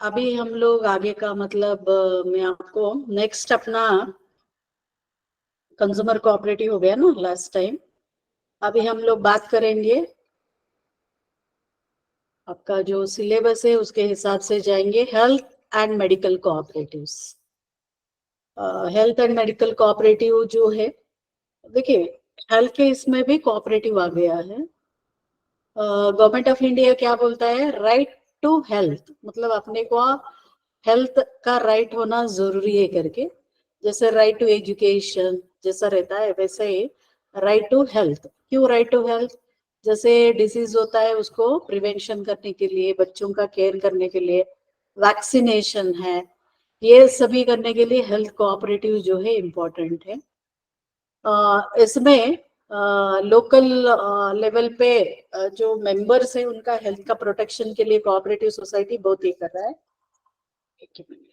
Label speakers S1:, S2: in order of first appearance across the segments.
S1: अभी हम लोग आगे का मतलब मैं आपको नेक्स्ट अपना कंज्यूमर कोऑपरेटिव हो गया ना लास्ट टाइम। अभी हम लोग बात करेंगे, आपका जो सिलेबस है उसके हिसाब से जाएंगे health and medical cooperatives. Health and medical cooperative जो है, देखिए हेल्थ के इसमें भी कोऑपरेटिव आ गया है। गवर्नमेंट ऑफ इंडिया क्या बोलता है, राइट टू हेल्थ, मतलब अपने को हेल्थ का राइट होना जरूरी है करके। जैसे राइट टू एजुकेशन जैसा रहता है वैसे ही राइट टू हेल्थ। क्यों राइट टू हेल्थ? जैसे डिसीज होता है उसको प्रिवेंशन करने के लिए, बच्चों का केयर करने के लिए वैक्सीनेशन है, ये सभी करने के लिए हेल्थ कोऑपरेटिव जो है इम्पोर्टेंट है। इसमें लोकल लेवल पे जो मेंबर्स है उनका हेल्थ का प्रोटेक्शन के लिए कोऑपरेटिव सोसाइटी बहुत ही कर रहा है। एक मिनट।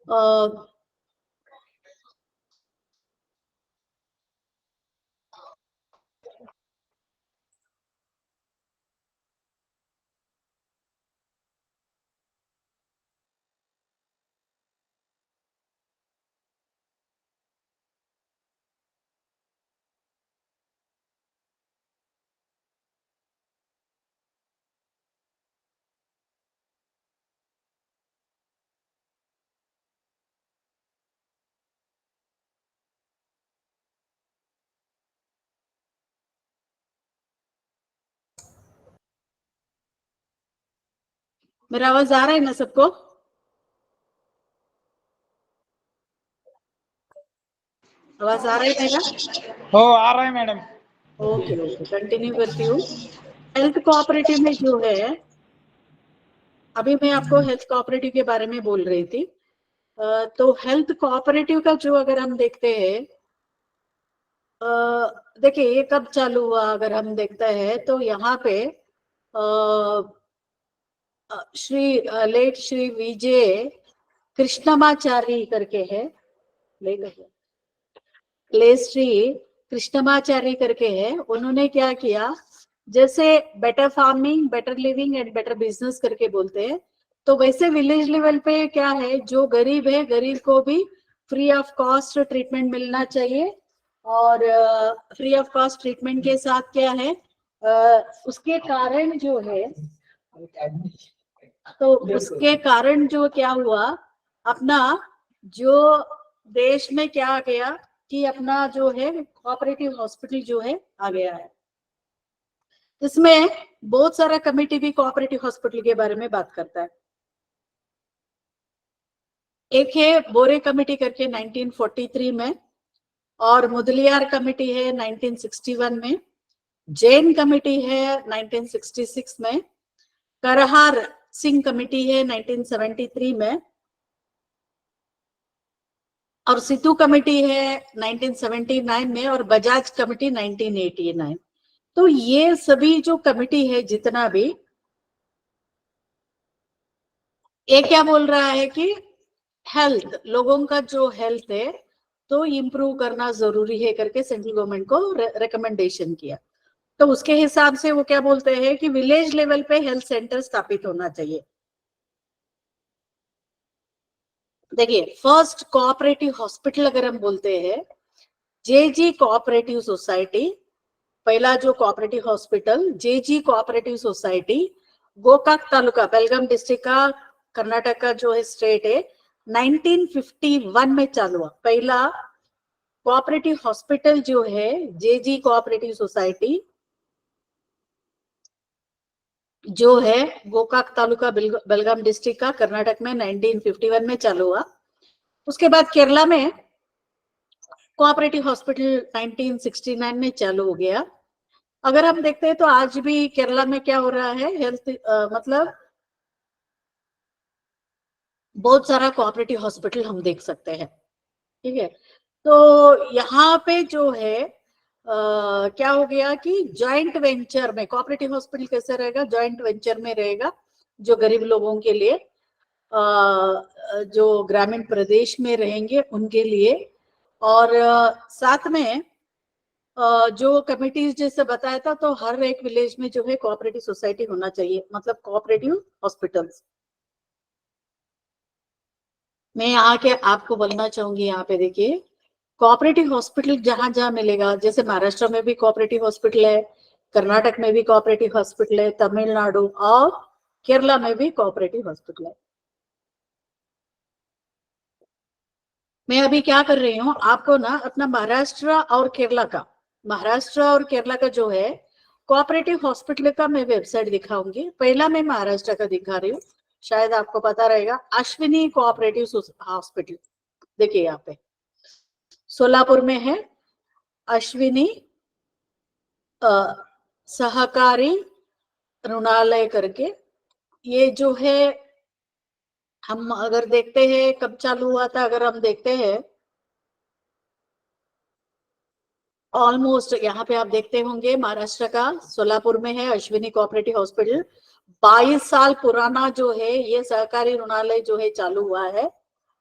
S1: अ, मेरा आवाज आ रहा है ना सबको? आवाज आ रहा है मेरा?
S2: हो आ रहा है मैडम।
S1: ओके ओके, कंटिन्यू करती हूँ। हेल्थ कोऑपरेटिव में जो है, अभी मैं आपको हेल्थ कोऑपरेटिव के बारे में बोल रही थी। तो हेल्थ कोऑपरेटिव का जो अगर हम देखते हैं, देखिए ये कब चालू हुआ अगर हम देखते हैं तो यहाँ पे श्री लेट श्री विजय कृष्णमाचारी करके है, ले श्री कृष्णमाचारी करके है। उन्होंने क्या किया, जैसे better farming, better living and better business करके बोलते हैं, तो वैसे विलेज लेवल पे क्या है, जो गरीब है गरीब को भी फ्री ऑफ कॉस्ट ट्रीटमेंट मिलना चाहिए। और फ्री ऑफ कॉस्ट ट्रीटमेंट के साथ क्या है, उसके कारण जो है, तो उसके कारण जो क्या हुआ, अपना जो देश में क्या आ गया कि अपना जो है कोऑपरेटिव हॉस्पिटल जो है आ गया है। इसमें बहुत सारा कमेटी भी कोऑपरेटिव हॉस्पिटल के बारे में बात करता है। एक है बोरे कमेटी करके 1943 में, और मुदलियार कमेटी है 1961 में, जैन कमेटी है 1966 में, करहार सिंह कमेटी है 1973 में, और सितु कमेटी है 1979 में, और बजाज कमेटी 1989। तो ये सभी जो कमेटी है जितना भी, ये क्या बोल रहा है कि हेल्थ, लोगों का जो हेल्थ है तो इम्प्रूव करना जरूरी है करके सेंट्रल गवर्नमेंट को रिकमेंडेशन किया। तो उसके हिसाब से वो क्या बोलते हैं कि विलेज लेवल पे हेल्थ सेंटर स्थापित होना चाहिए। देखिए फर्स्ट कोऑपरेटिव हॉस्पिटल अगर हम बोलते हैं, जेजी कोऑपरेटिव सोसाइटी, पहला जो कोऑपरेटिव हॉस्पिटल जेजी कोऑपरेटिव सोसाइटी, गोकाक तालुका बेलगाम डिस्ट्रिक्ट का, कर्नाटक का जो है स्टेट है, 1951 में चालू हुआ पहला कोऑपरेटिव हॉस्पिटल जो है जेजी कोऑपरेटिव सोसाइटी, जो है गोकाक तालुका बेलगाम डिस्ट्रिक्ट का, कर्नाटक में 1951 में चालू हुआ। उसके बाद केरला में कोऑपरेटिव हॉस्पिटल 1969 में चालू हो गया। अगर हम देखते हैं तो आज भी केरला में क्या हो रहा है, हेल्थ मतलब बहुत सारा कोऑपरेटिव हॉस्पिटल हम देख सकते हैं। ठीक है। तो यहाँ पे जो है क्या हो गया कि जॉइंट वेंचर में कोऑपरेटिव हॉस्पिटल कैसे रहेगा, जॉइंट वेंचर में रहेगा, जो गरीब लोगों के लिए, जो ग्रामीण प्रदेश में रहेंगे उनके लिए। और साथ में जो कमिटीज जैसे बताया था, तो हर एक विलेज में जो है कोऑपरेटिव सोसाइटी होना चाहिए, मतलब कोऑपरेटिव हॉस्पिटल्स। मैं यहाँ के आपको बोलना चाहूंगी, यहाँ पे देखिए कोऑपरेटिव हॉस्पिटल जहां जहां मिलेगा, जैसे महाराष्ट्र में भी कोऑपरेटिव हॉस्पिटल है, कर्नाटक में भी कोऑपरेटिव हॉस्पिटल है, तमिलनाडु और केरला में भी कोऑपरेटिव हॉस्पिटल है। मैं अभी क्या कर रही हूँ, आपको ना अपना महाराष्ट्र और केरला का जो है कोऑपरेटिव हॉस्पिटल का मैं वेबसाइट दिखाऊंगी। पहला मैं महाराष्ट्र का दिखा रही हूँ, शायद आपको पता रहेगा, अश्विनी कोऑपरेटिव हॉस्पिटल। देखिए यहाँ पे सोलापुर में है अश्विनी सहकारी ऋणालय करके। ये जो है, हम अगर देखते हैं कब चालू हुआ था, अगर हम देखते हैं ऑलमोस्ट, यहाँ पे आप देखते होंगे महाराष्ट्र का सोलापुर में है अश्विनी कोऑपरेटिव हॉस्पिटल। 22 साल पुराना जो है ये सहकारी ऋणालय जो है चालू हुआ है।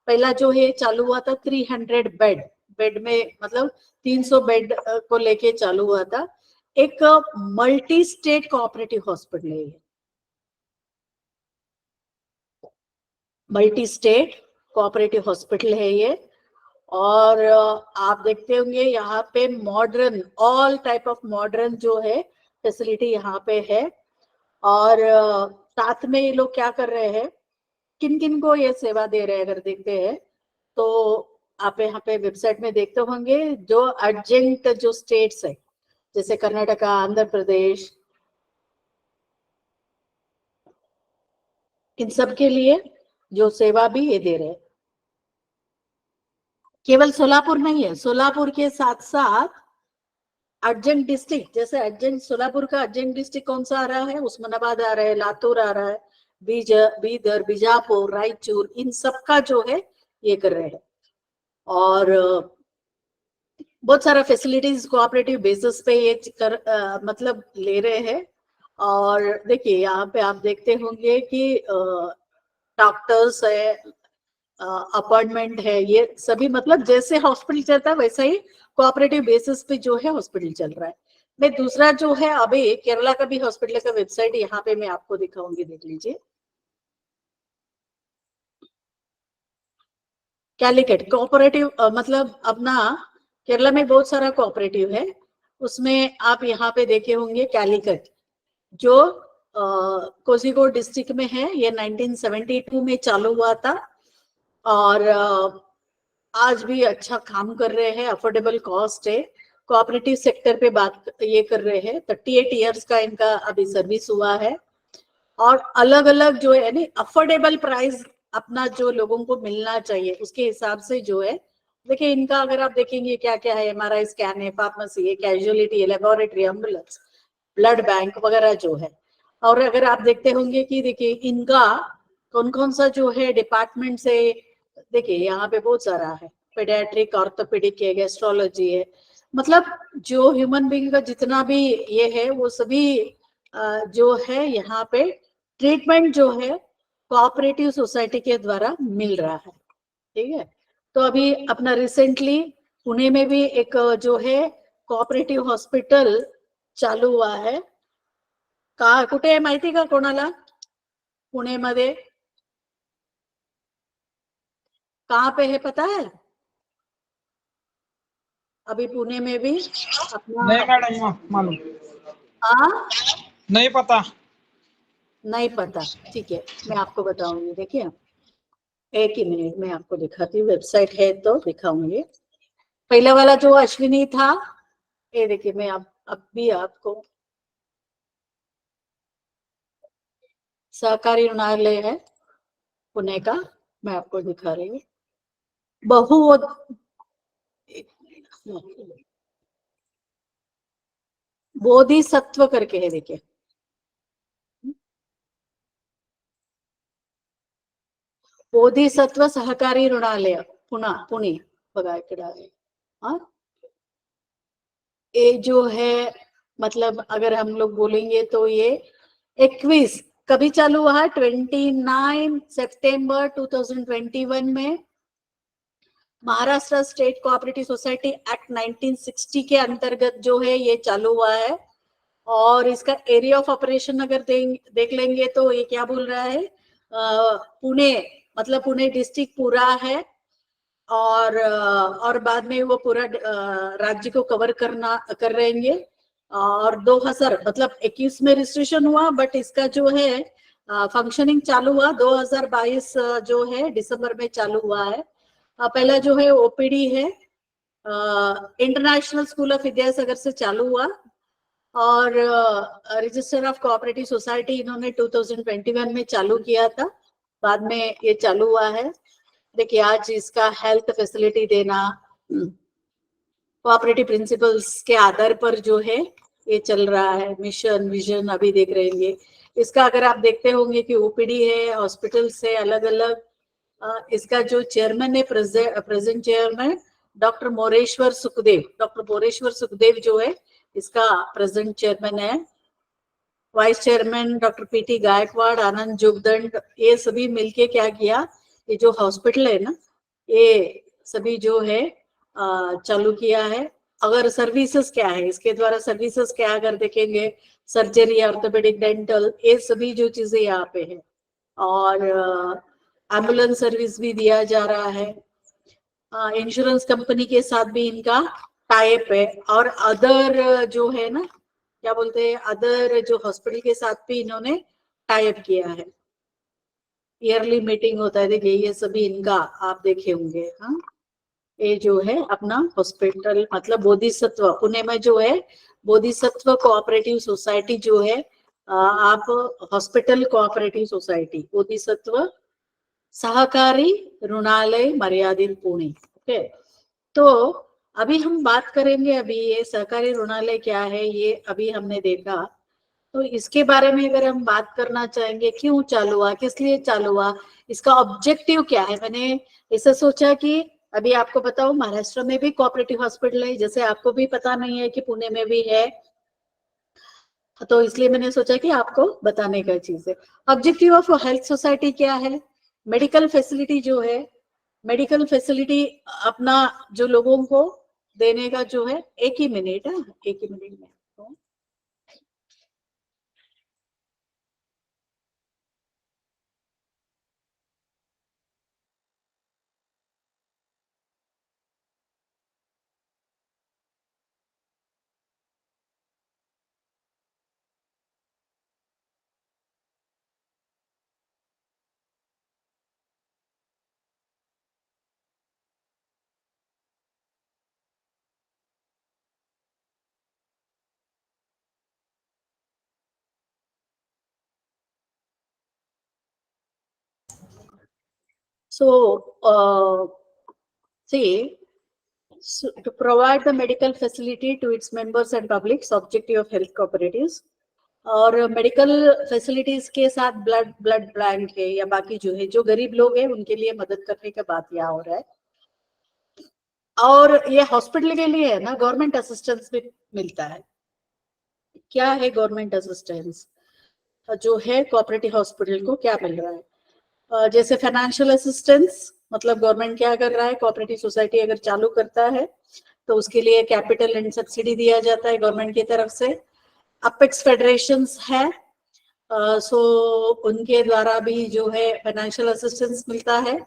S1: पहला जो है चालू हुआ था 300 बेड में, मतलब 300 बेड को लेके चालू हुआ था। एक मल्टी स्टेट कोऑपरेटिव हॉस्पिटल है, मल्टी स्टेट कोऑपरेटिव हॉस्पिटल है ये। और आप देखते होंगे यहाँ पे modern, all type of modern जो है फैसिलिटी यहाँ पे है। और साथ में ये लोग क्या कर रहे हैं, किन किन को ये सेवा दे रहे हैं अगर देखते हैं तो आप यहाँ पे वेबसाइट में देखते होंगे, जो अर्जेंट जो स्टेट्स है जैसे कर्नाटका, आंध्र प्रदेश, इन सब के लिए जो सेवा भी ये दे रहे हैं। केवल सोलापुर नहीं है, सोलापुर के साथ साथ अर्जेंट डिस्ट्रिक्ट, जैसे अर्जेंट सोलापुर का अर्जेंट डिस्ट्रिक्ट कौन सा आ रहा है, उस्मानाबाद आ रहा है, लातूर आ रहा है, बीदर, बीजापुर, रायचूर, इन सब का जो है ये कर रहे हैं। और बहुत सारा फैसिलिटीज कोऑपरेटिव बेसिस पे ये मतलब ले रहे हैं। और देखिए यहाँ पे आप देखते होंगे कि डॉक्टर्स है, अपॉइंटमेंट है, ये सभी, मतलब जैसे हॉस्पिटल चलता है वैसा ही कोऑपरेटिव बेसिस पे जो है हॉस्पिटल चल रहा है। मैं दूसरा जो है अभी केरला का भी हॉस्पिटल का वेबसाइट यहाँ पे मैं आपको दिखाऊंगी, देख लीजिए। कैलिकट कोऑपरेटिव, मतलब अपना केरला में बहुत सारा कोऑपरेटिव है, उसमें आप यहाँ पे देखे होंगे कैलिकट, जो कोझिकोड डिस्ट्रिक्ट में है। ये 1972 में चालू हुआ था और आज भी अच्छा काम कर रहे हैं, अफोर्डेबल कॉस्ट है। कोऑपरेटिव सेक्टर पे बात ये कर रहे हैं, 38 इयर्स का इनका अभी सर्विस हुआ है। और अलग अलग जो है ना अफोर्डेबल प्राइस अपना जो लोगों को मिलना चाहिए उसके हिसाब से जो है, देखिए इनका अगर आप देखेंगे क्या क्या है, एमआरआई स्कैन है, फार्मेसी है, कैजुअलिटी है, लेबोरेटरी, एम्बुलेंस, ब्लड बैंक वगैरह जो है। और अगर आप देखते होंगे कि देखिए इनका कौन कौन सा जो है डिपार्टमेंट से, देखिए यहाँ पे बहुत सारा है, पेडियाट्रिक, ऑर्थोपेडिक है, गैस्ट्रोलॉजी है, मतलब जो ह्यूमन बीइंग का जितना भी ये है वो सभी जो है यहाँ पे ट्रीटमेंट जो है कोऑपरेटिव सोसाइटी के द्वारा मिल रहा है। ठीक है। तो अभी अपना रिसेंटली पुणे में भी एक जो है कोऑपरेटिव हॉस्पिटल चालू हुआ है। का कुठे आहे माहिती का कोणाला, पुणेमध्ये कहाँ पे है पता है? अभी पुणे में भी अपना,
S2: नहीं मैडम मालूम,
S1: हाँ
S2: नहीं पता।
S1: नहीं पता, ठीक है मैं आपको बताऊंगी। देखिए एक ही मिनट में आपको दिखाती हूँ, वेबसाइट है तो दिखाऊंगी। पहला वाला जो अश्विनी था, ये देखिए मैं अब भी आपको, सहकारी ऋणालय है पुणे का, मैं आपको दिखा रही हूँ। बहुत बोधिसत्व करके है, देखिए बोधिसत्व सहकारी ऋणालय पुणे। बघा हाँ, ये जो है मतलब अगर हम लोग बोलेंगे तो ये 21 कभी चालू हुआ? 29 सितंबर 2021 में Maharashtra state cooperative society act 1960 के अंतर्गत जो है ये चालू हुआ है। और इसका एरिया ऑफ ऑपरेशन अगर देख लेंगे तो ये क्या बोल रहा है, पुणे, मतलब पुणे डिस्ट्रिक्ट पूरा है। और बाद में वो पूरा राज्य को कवर कर रहेंगे। और 2000 मतलब 21 में रजिस्ट्रेशन हुआ, बट इसका जो है फंक्शनिंग चालू हुआ 2022 जो है दिसंबर में चालू हुआ है। पहला जो है ओपीडी है इंटरनेशनल स्कूल ऑफ विद्यासागर से चालू हुआ। और रजिस्टर ऑफ कोऑपरेटिव सोसाइटी इन्होंने 2021 में चालू किया था, बाद में ये चालू हुआ है। देखिए आज इसका हेल्थ फैसिलिटी देना कोऑपरेटिव प्रिंसिपल्स के आधार पर जो है ये चल रहा है। मिशन विजन अभी देख रहे हैं। इसका अगर आप देखते होंगे कि ओपीडी है, हॉस्पिटल से अलग अलग। इसका जो चेयरमैन है present chairman doctor Moreshwar Sukhdev जो है इसका प्रेजेंट चेयरमैन है। Vice chairman doctor PT Gaikwad, Anand Jogdand, ये सभी मिलके क्या किया, ये जो हॉस्पिटल है ना ये सभी जो है चालू किया है। अगर सर्विसेज क्या है इसके द्वारा, सर्विसेज क्या अगर देखेंगे, सर्जरी, ऑर्थोपेडिक, डेंटल, ये सभी जो चीजें यहाँ पे है। और एम्बुलेंस सर्विस भी दिया जा रहा है। इंश्योरेंस कंपनी के साथ भी इनका टाइप है। और अदर जो है ना क्या बोलते हैं, अदर जो हॉस्पिटल के साथ भी इन्होंने टाइप किया है। ईयरली मीटिंग होता है, देखिए ये सभी इनका आप देखे होंगे। हाँ, ये जो है अपना हॉस्पिटल मतलब बोधिसत्व पुणे में जो है बोधिसत्व कोऑपरेटिव सोसाइटी जो है, आप हॉस्पिटल कोऑपरेटिव सोसाइटी बोधिसत्व सहकारी ऋणालय मर्यादित पुणे। ओके, तो अभी हम बात करेंगे, अभी ये सहकारी ऋणालय क्या है ये अभी हमने देखा, तो इसके बारे में अगर हम बात करना चाहेंगे, क्यों चालू हुआ, किस लिए चालू हुआ, इसका ऑब्जेक्टिव क्या है। मैंने ऐसा सोचा कि अभी आपको बताऊं महाराष्ट्र में भी कोऑपरेटिव हॉस्पिटल है, जैसे आपको भी पता नहीं है कि पुणे में भी है, तो इसलिए मैंने सोचा कि आपको बताने का चीज है। ऑब्जेक्टिव ऑफ हेल्थ सोसाइटी क्या है, मेडिकल फैसिलिटी जो है, मेडिकल फैसिलिटी अपना जो लोगों को देने का जो है, एक ही मिनट में see, so to provide the medical facility to its members and publics, objective of health cooperatives। और मेडिकल फैसिलिटीज के साथ ब्लड बैंक है या बाकी जो है जो गरीब लोग हैं उनके लिए मदद करने का बात यहाँ हो रहा है। और ये हॉस्पिटल के लिए है ना, गवर्नमेंट असिस्टेंस भी मिलता है। क्या है गवर्नमेंट असिस्टेंस जो है कोऑपरेटिव हॉस्पिटल को क्या मिल रहा है, जैसे फाइनेंशियल असिस्टेंस, मतलब गवर्नमेंट क्या कर रहा है, कोऑपरेटिव सोसाइटी अगर चालू करता है तो उसके लिए कैपिटल एंड सब्सिडी दिया जाता है गवर्नमेंट की तरफ से। अपेक्स फेडरेशंस है, सो उनके द्वारा भी जो है फाइनेंशियल असिस्टेंस मिलता है।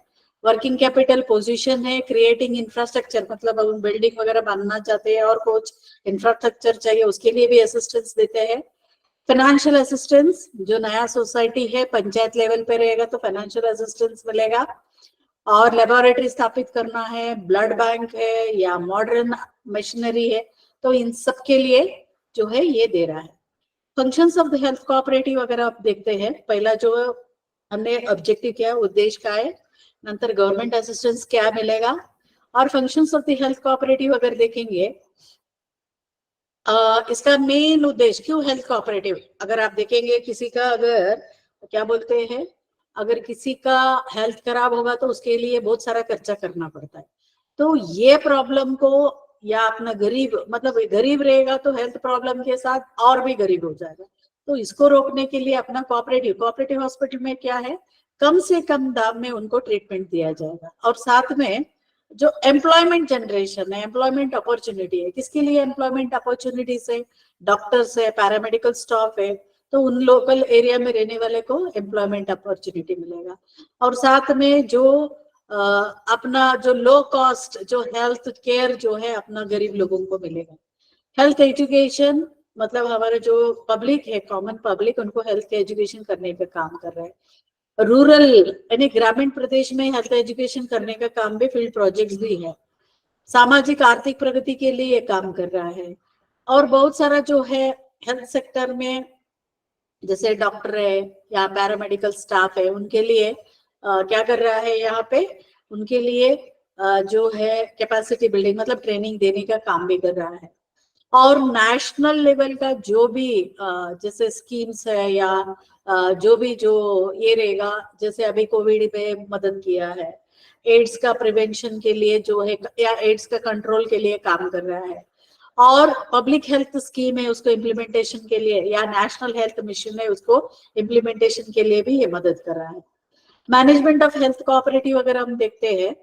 S1: वर्किंग कैपिटल पोजीशन है, क्रिएटिंग इंफ्रास्ट्रक्चर, मतलब हम बिल्डिंग वगैरह बनना चाहते हैं और कुछ इंफ्रास्ट्रक्चर चाहिए उसके लिए भी असिस्टेंस देते हैं। फाइनेंशियल असिस्टेंस, जो नया सोसाइटी है पंचायत लेवल पे रहेगा तो फाइनेंशियल असिस्टेंस मिलेगा। और लेबोरेटरी स्थापित करना है, ब्लड बैंक है या मॉडर्न मशीनरी है, तो इन सब के लिए जो है ये दे रहा है। Functions of the health cooperative अगर आप देखते हैं, पहला जो हमने ऑब्जेक्टिव क्या है, उद्देश्य क्या है, नंतर गवर्नमेंट असिस्टेंस क्या मिलेगा, और functions of the health cooperative अगर देखेंगे, इसका मेन उद्देश्य क्यों हेल्थ कोऑपरेटिव, अगर आप देखेंगे किसी का अगर क्या बोलते हैं, अगर किसी का हेल्थ खराब होगा तो उसके लिए बहुत सारा खर्चा करना पड़ता है। तो ये प्रॉब्लम को, या अपना गरीब, मतलब गरीब रहेगा तो हेल्थ प्रॉब्लम के साथ और भी गरीब हो जाएगा। तो इसको रोकने के लिए अपना कोऑपरेटिव हॉस्पिटल में क्या है, कम से कम दाम में उनको ट्रीटमेंट दिया जाएगा। और साथ में जो एम्प्लॉयमेंट जनरेशन है, एम्प्लॉयमेंट अपॉर्चुनिटी है, किसके लिए एम्प्लॉयमेंट अपॉर्चुनिटीज है, डॉक्टर्स है, पैरामेडिकल स्टाफ है, तो उन लोकल एरिया में रहने वाले को एम्प्लॉयमेंट अपॉर्चुनिटी मिलेगा। और साथ में जो अपना जो लो कॉस्ट जो हेल्थ केयर जो है अपना गरीब लोगों को मिलेगा। हेल्थ एजुकेशन, मतलब हमारे जो पब्लिक है, कॉमन पब्लिक, उनको हेल्थ एजुकेशन करने का काम कर रहा है। रूरल यानी ग्रामीण प्रदेश में हेल्थ एजुकेशन करने का काम भी, फील्ड प्रोजेक्ट्स भी है। सामाजिक आर्थिक प्रगति के लिए ये काम कर रहा है। और बहुत सारा जो है हेल्थ सेक्टर में, जैसे डॉक्टर है या पैरामेडिकल स्टाफ है, उनके लिए क्या कर रहा है यहाँ पे, उनके लिए जो है कैपेसिटी बिल्डिंग, मतलब ट्रेनिंग देने का काम भी कर रहा है। और नेशनल लेवल का जो भी जैसे स्कीम्स है, या जो भी जो ये रहेगा, जैसे अभी कोविड पे मदद किया है, एड्स का प्रिवेंशन के लिए जो है, या एड्स का कंट्रोल के लिए काम कर रहा है। और पब्लिक हेल्थ स्कीम है, उसको इम्प्लीमेंटेशन के लिए, या नेशनल हेल्थ मिशन है, उसको इम्प्लीमेंटेशन के लिए भी ये मदद कर रहा है। मैनेजमेंट ऑफ हेल्थ कोऑपरेटिव अगर हम देखते हैं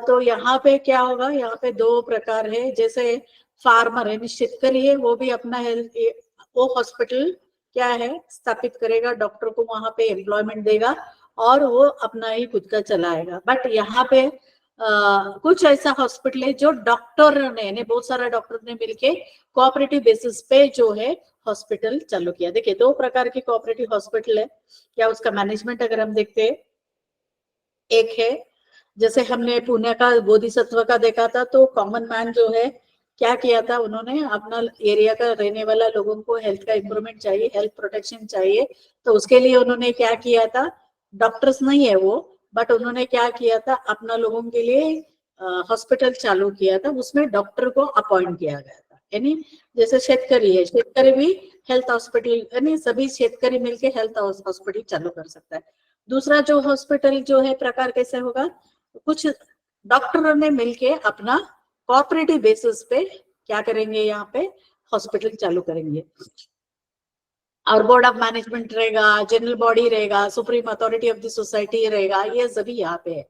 S1: तो यहाँ पे क्या होगा, यहाँ पे दो प्रकार है। जैसे फार्मर है, शेतकरी है, वो भी अपना हेल्थ, वो हॉस्पिटल क्या है स्थापित करेगा, डॉक्टर को वहां पे एम्प्लॉयमेंट देगा और वो अपना ही खुद का चलाएगा। बट यहाँ पे कुछ ऐसा हॉस्पिटल है जो डॉक्टर ने बहुत सारा डॉक्टर ने मिलके कोऑपरेटिव बेसिस पे जो है हॉस्पिटल चालू किया। देखिए दो प्रकार के कोऑपरेटिव हॉस्पिटल है। क्या उसका मैनेजमेंट अगर हम देखते हैं, एक है जैसे हमने पुणे का बोधिसत्व का देखा था, तो कॉमन मैन जो है क्या किया था, उन्होंने अपना एरिया का रहने वाला लोगों को हेल्थ का इंप्रूवमेंट चाहिए, हेल्थ प्रोटेक्शन चाहिए, तो उसके लिए उन्होंने क्या किया था, डॉक्टर्स नहीं है वो, बट उन्होंने क्या किया था, अपना लोगों के लिए हॉस्पिटल चालू किया था, उसमें डॉक्टर को अपॉइंट किया गया था। यानी जैसे शेतकरी है, शेतकरी भी हेल्थ हॉस्पिटल, यानी सभी शेतकरी मिलके हेल्थ हॉस्पिटल चालू कर सकता है। दूसरा जो हॉस्पिटल जो है प्रकार कैसे होगा, कुछ डॉक्टरों ने मिलके अपना कोऑपरेटिव बेसिस पे क्या करेंगे, यहाँ पे हॉस्पिटल चालू करेंगे। और बोर्ड ऑफ मैनेजमेंट रहेगा, जनरल बॉडी रहेगा, supreme authority of the society रहेगा, ये सभी यहाँ पे है।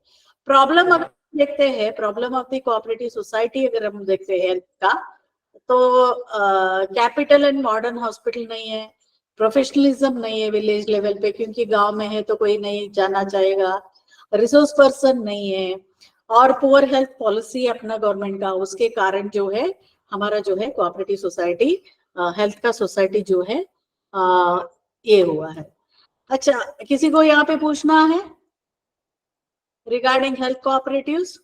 S1: प्रॉब्लम अब देखते हैं, problem of the cooperative society अगर हम देखते हैं हेल्थ का, तो कैपिटल एंड मॉडर्न हॉस्पिटल नहीं है, प्रोफेशनलिज्म नहीं है विलेज लेवल पे, क्योंकि गांव में है तो कोई नहीं जाना चाहेगा, रिसोर्स पर्सन नहीं है, और पुअर हेल्थ पॉलिसी अपना गवर्नमेंट का, उसके कारण जो है हमारा जो है कोऑपरेटिव सोसाइटी, हेल्थ का सोसाइटी जो है ये हुआ है। अच्छा, किसी को यहाँ पे पूछना है रिगार्डिंग हेल्थ कोऑपरेटिव्स?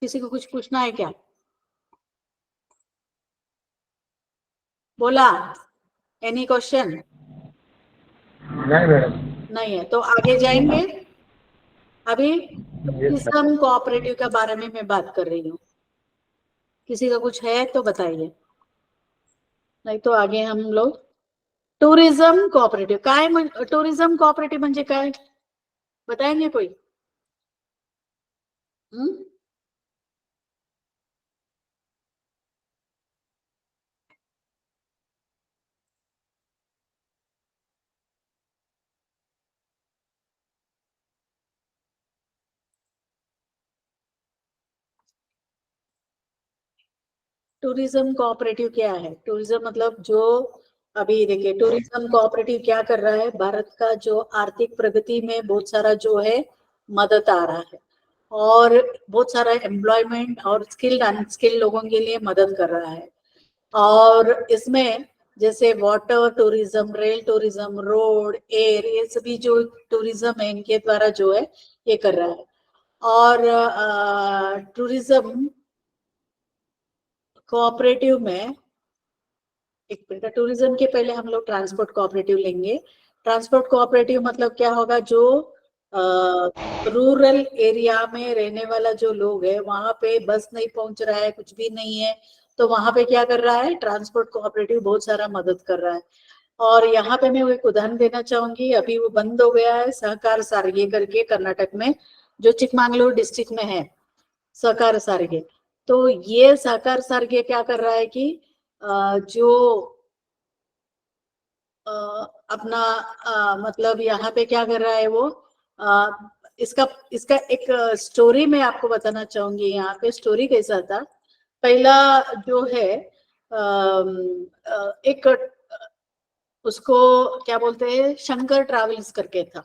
S1: किसी को कुछ पूछना है क्या? बोला, एनी क्वेश्चन?
S3: नहीं मैडम।
S1: नहीं है तो आगे जाएंगे। अभी टूरिज्म कोऑपरेटिव के बारे में मैं बात कर रही हूँ, किसी का कुछ है तो बताइए, नहीं तो आगे हम लोग। टूरिज्म कोऑपरेटिव काय, टूरिज्म कोऑपरेटिव म्हणजे काय, बताएंगे कोई? हम्म? टूरिज्म कोऑपरेटिव क्या है? टूरिज्म मतलब जो, अभी देखिए टूरिज्म कोऑपरेटिव क्या कर रहा है, भारत का जो आर्थिक प्रगति में बहुत सारा जो है मदद आ रहा है, और बहुत सारा एम्प्लॉयमेंट और स्किल्ड अनस्किल्ड लोगों के लिए मदद कर रहा है। और इसमें जैसे water tourism, rail tourism, road, air, ये सभी जो टूरिज्म है इनके द्वारा जो है ये कर रहा है। और टूरिज्म कोऑपरेटिव में, एक मिनट, टूरिज्म के पहले हम लोग ट्रांसपोर्ट कोऑपरेटिव लेंगे। ट्रांसपोर्ट कोऑपरेटिव मतलब क्या होगा, जो रूरल एरिया में रहने वाला जो लोग है, वहां पे बस नहीं पहुंच रहा है, कुछ भी नहीं है, तो वहां पे क्या कर रहा है, ट्रांसपोर्ट कोऑपरेटिव बहुत सारा मदद कर रहा है। और यहाँ पे मैं वो एक उदाहरण देना चाहूंगी, अभी वो बंद हो गया है, सहकार सारगे करके कर्नाटक में, जो चिकमंगलूर डिस्ट्रिक्ट में है, सहकार सारगे। तो ये सहकार सारगे क्या कर रहा है कि जो अपना मतलब यहाँ पे क्या कर रहा है वो, इसका इसका एक स्टोरी मैं आपको बताना चाहूंगी। यहाँ पे स्टोरी कैसा था, पहला जो है एक उसको क्या बोलते हैं, शंकर ट्रैवल्स करके था।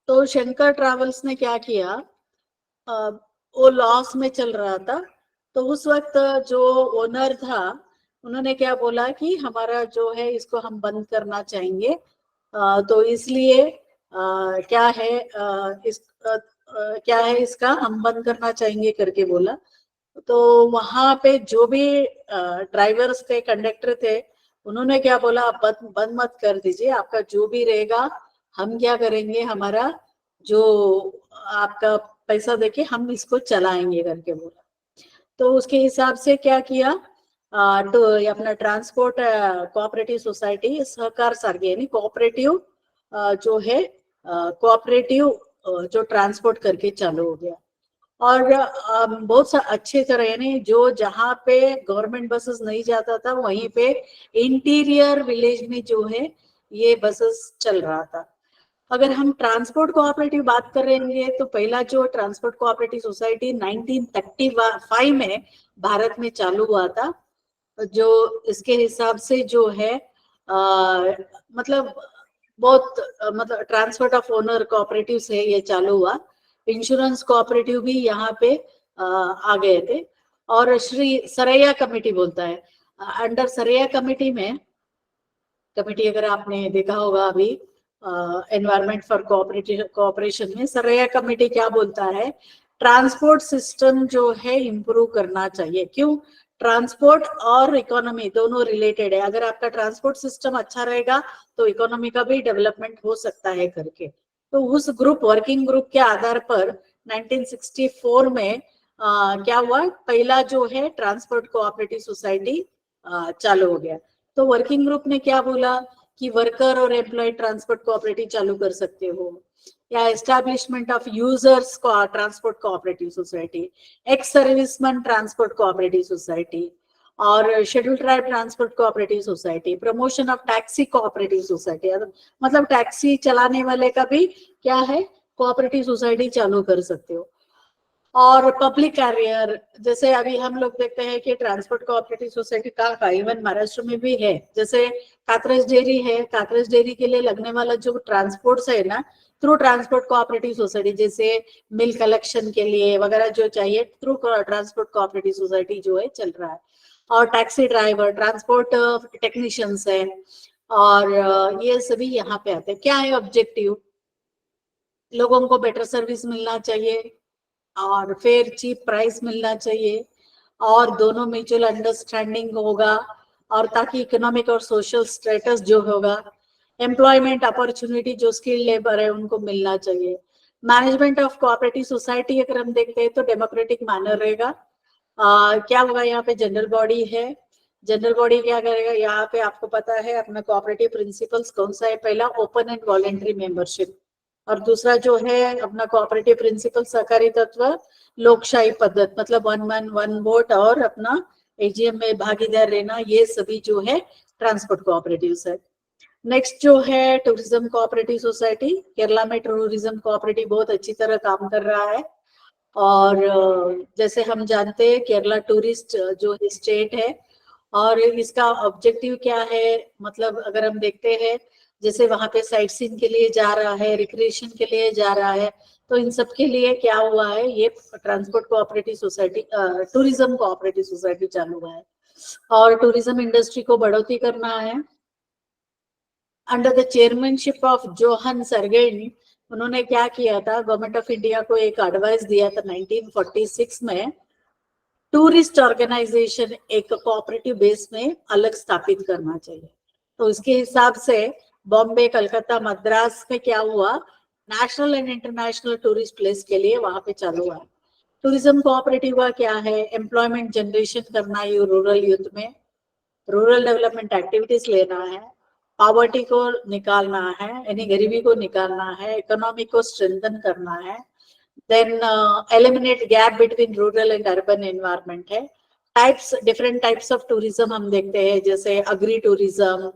S1: तो शंकर ट्रैवल्स ने क्या किया, वो लॉस में चल रहा था। तो उस वक्त जो ओनर था, उन्होंने क्या बोला कि हमारा जो है इसको हम बंद करना चाहेंगे, तो इसलिए क्या है क्या है इसका हम बंद करना चाहेंगे करके बोला। तो वहां पे जो भी ड्राइवर्स थे, कंडक्टर थे, उन्होंने क्या बोला, आप बंद मत कर दीजिए, आपका जो भी रहेगा हम क्या करेंगे, हमारा जो आपका पैसा देके हम इसको चलाएंगे करके बोला। तो उसके हिसाब से क्या किया, तो ये अपना ट्रांसपोर्ट कोऑपरेटिव सोसाइटी सहकार सारगे यानी कोऑपरेटिव जो है कोऑपरेटिव जो ट्रांसपोर्ट करके चालू हो गया। और बहुत सा अच्छे तरह यानी जो जहाँ पे गवर्नमेंट बसेस नहीं जाता था, वहीं पे इंटीरियर विलेज में जो है ये बसेस चल रहा था। अगर हम ट्रांसपोर्ट कोऑपरेटिव बात कर रहे हैं, तो पहला जो ट्रांसपोर्ट कोऑपरेटिव सोसाइटी 1935 में भारत में चालू हुआ था। जो इसके हिसाब से जो है मतलब बहुत मतलब ट्रांसपोर्ट ऑफ ओनर कोऑपरेटिव से ये चालू हुआ। इंश्योरेंस कोऑपरेटिव भी यहाँ पे आ गए थे। और श्री सरैया कमेटी बोलता है, अंडर सरैया कमेटी में, कमेटी अगर आपने देखा होगा अभी एनवायरमेंट फॉर कोऑपरेशन में, सरैया कमेटी क्या बोलता है, ट्रांसपोर्ट सिस्टम जो है इम्प्रूव करना चाहिए। क्यों, ट्रांसपोर्ट और इकोनॉमी दोनों रिलेटेड है। अगर आपका ट्रांसपोर्ट सिस्टम अच्छा रहेगा तो इकोनॉमी का भी डेवलपमेंट हो सकता है करके। तो उस ग्रुप वर्किंग ग्रुप के आधार पर 1964 में क्या हुआ, पहला जो है ट्रांसपोर्ट कोऑपरेटिव सोसाइटी चालू हो गया। तो वर्किंग ग्रुप ने क्या बोला कि वर्कर और एम्प्लॉय ट्रांसपोर्ट कोऑपरेटिव चालू कर सकते हो, या एस्टैब्लिशमेंट ऑफ यूजर्स को transport cooperative society, ex serviceman transport cooperative society, और schedule tribe transport cooperative society, promotion of taxi cooperative society, मतलब टैक्सी चलाने वाले का भी क्या है, कोऑपरेटिव सोसाइटी चालू कर सकते हो। और पब्लिक कैरियर, जैसे अभी हम लोग देखते हैं कि ट्रांसपोर्ट कोऑपरेटिव सोसाइटी का इवन महाराष्ट्र में भी है। जैसे कात्रज डेयरी है, कात्रज डेयरी के लिए लगने वाला जो ट्रांसपोर्ट है ना, थ्रू ट्रांसपोर्ट कोऑपरेटिव सोसाइटी, जैसे मिल्क कलेक्शन के लिए वगैरह जो चाहिए, थ्रू ट्रांसपोर्ट कोऑपरेटिव सोसाइटी जो है चल रहा है। और टैक्सी ड्राइवर, ट्रांसपोर्ट टेक्नीशियंस है, और ये सभी यहाँ पे आते हैं। क्या है ऑब्जेक्टिव, लोगों को बेटर सर्विस मिलना चाहिए और फेयर चीप प्राइस मिलना चाहिए, और दोनों म्यूचुअल अंडरस्टैंडिंग होगा, और ताकि इकोनॉमिक और सोशल स्टेटस जो होगा, एम्प्लॉयमेंट अपॉर्चुनिटी जो स्किल लेबर है उनको मिलना चाहिए। मैनेजमेंट ऑफ कोऑपरेटिव सोसाइटी अगर हम देखते हैं तो डेमोक्रेटिक मैनर रहेगा। क्या होगा, यहाँ पे जनरल बॉडी है, जनरल बॉडी क्या करेगा, यहाँ पे आपको पता है अपना कोऑपरेटिव प्रिंसिपल्स कौन सा है, पहला ओपन एंड वॉलेंट्री मेंबरशिप, और दूसरा जो है अपना कोऑपरेटिव प्रिंसिपल सहकारी तत्व, लोकशाही पद्धत, मतलब 1 मैन 1 वोट, और अपना एजीएम में भागीदार रहना, ये सभी जो है ट्रांसपोर्ट कोऑपरेटिव है। नेक्स्ट जो है टूरिज्म कोऑपरेटिव सोसाइटी, केरला में टूरिज्म कोऑपरेटिव बहुत अच्छी तरह काम कर रहा है। और जैसे हम जानते हैं केरला टूरिस्ट जो स्टेट है, और इसका ऑब्जेक्टिव क्या है, मतलब अगर हम देखते हैं जैसे वहां पे साइट सीइंग के लिए जा रहा है, रिक्रिएशन के लिए जा रहा है, तो इन सब के लिए क्या हुआ है, ये transport cooperative society, tourism cooperative society चालू हुआ है। और टूरिज्म इंडस्ट्री को बढ़ोतरी करना है अंडर द चेयरमैनशिप ऑफ जोहन सरगेनी। उन्होंने क्या किया था, गवर्नमेंट ऑफ इंडिया को एक एडवाइस दिया था 1946 में, टूरिस्ट ऑर्गेनाइजेशन एक कोऑपरेटिव बेस में अलग स्थापित करना चाहिए। तो इसके हिसाब से बॉम्बे, कलकत्ता, मद्रास में क्या हुआ, national and international tourist place के लिए वहां पे चालू हुआ। टूरिज्म कोऑपरेटिव का क्या है, एम्प्लॉयमेंट जनरेशन करना है रूरल यूथ में, रूरल डेवलपमेंट एक्टिविटीज लेना है, पॉवर्टी को निकालना है, यानी गरीबी को निकालना है, इकोनॉमी को स्ट्रेंथन करना है, then eliminate gap between rural and urban environment है। Types, different types of tourism हम देखते हैं, जैसे agri tourism,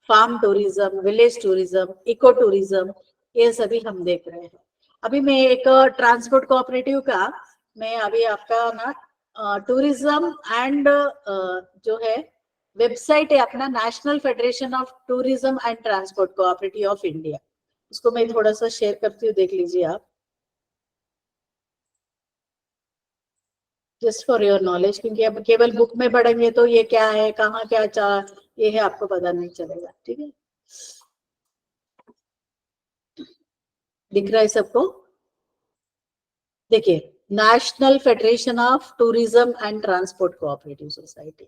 S1: farm tourism, village tourism, eco tourism, ये सभी हम देख रहे हैं। अभी मैं एक ट्रांसपोर्ट कोऑपरेटिव का, मैं अभी आपका ना टूरिज्म एंड जो है वेबसाइट है अपना, national federation of tourism and transport cooperative of India, उसको मैं थोड़ा सा शेयर करती हूँ, देख लीजिए आप, जस्ट फॉर योर नॉलेज, क्योंकि अब केवल बुक में पढ़ेंगे तो ये क्या है, कहाँ क्या ये है, आपको पता नहीं चलेगा। ठीक है, दिख रहा है सबको? देखिए, national federation of tourism and transport cooperative society,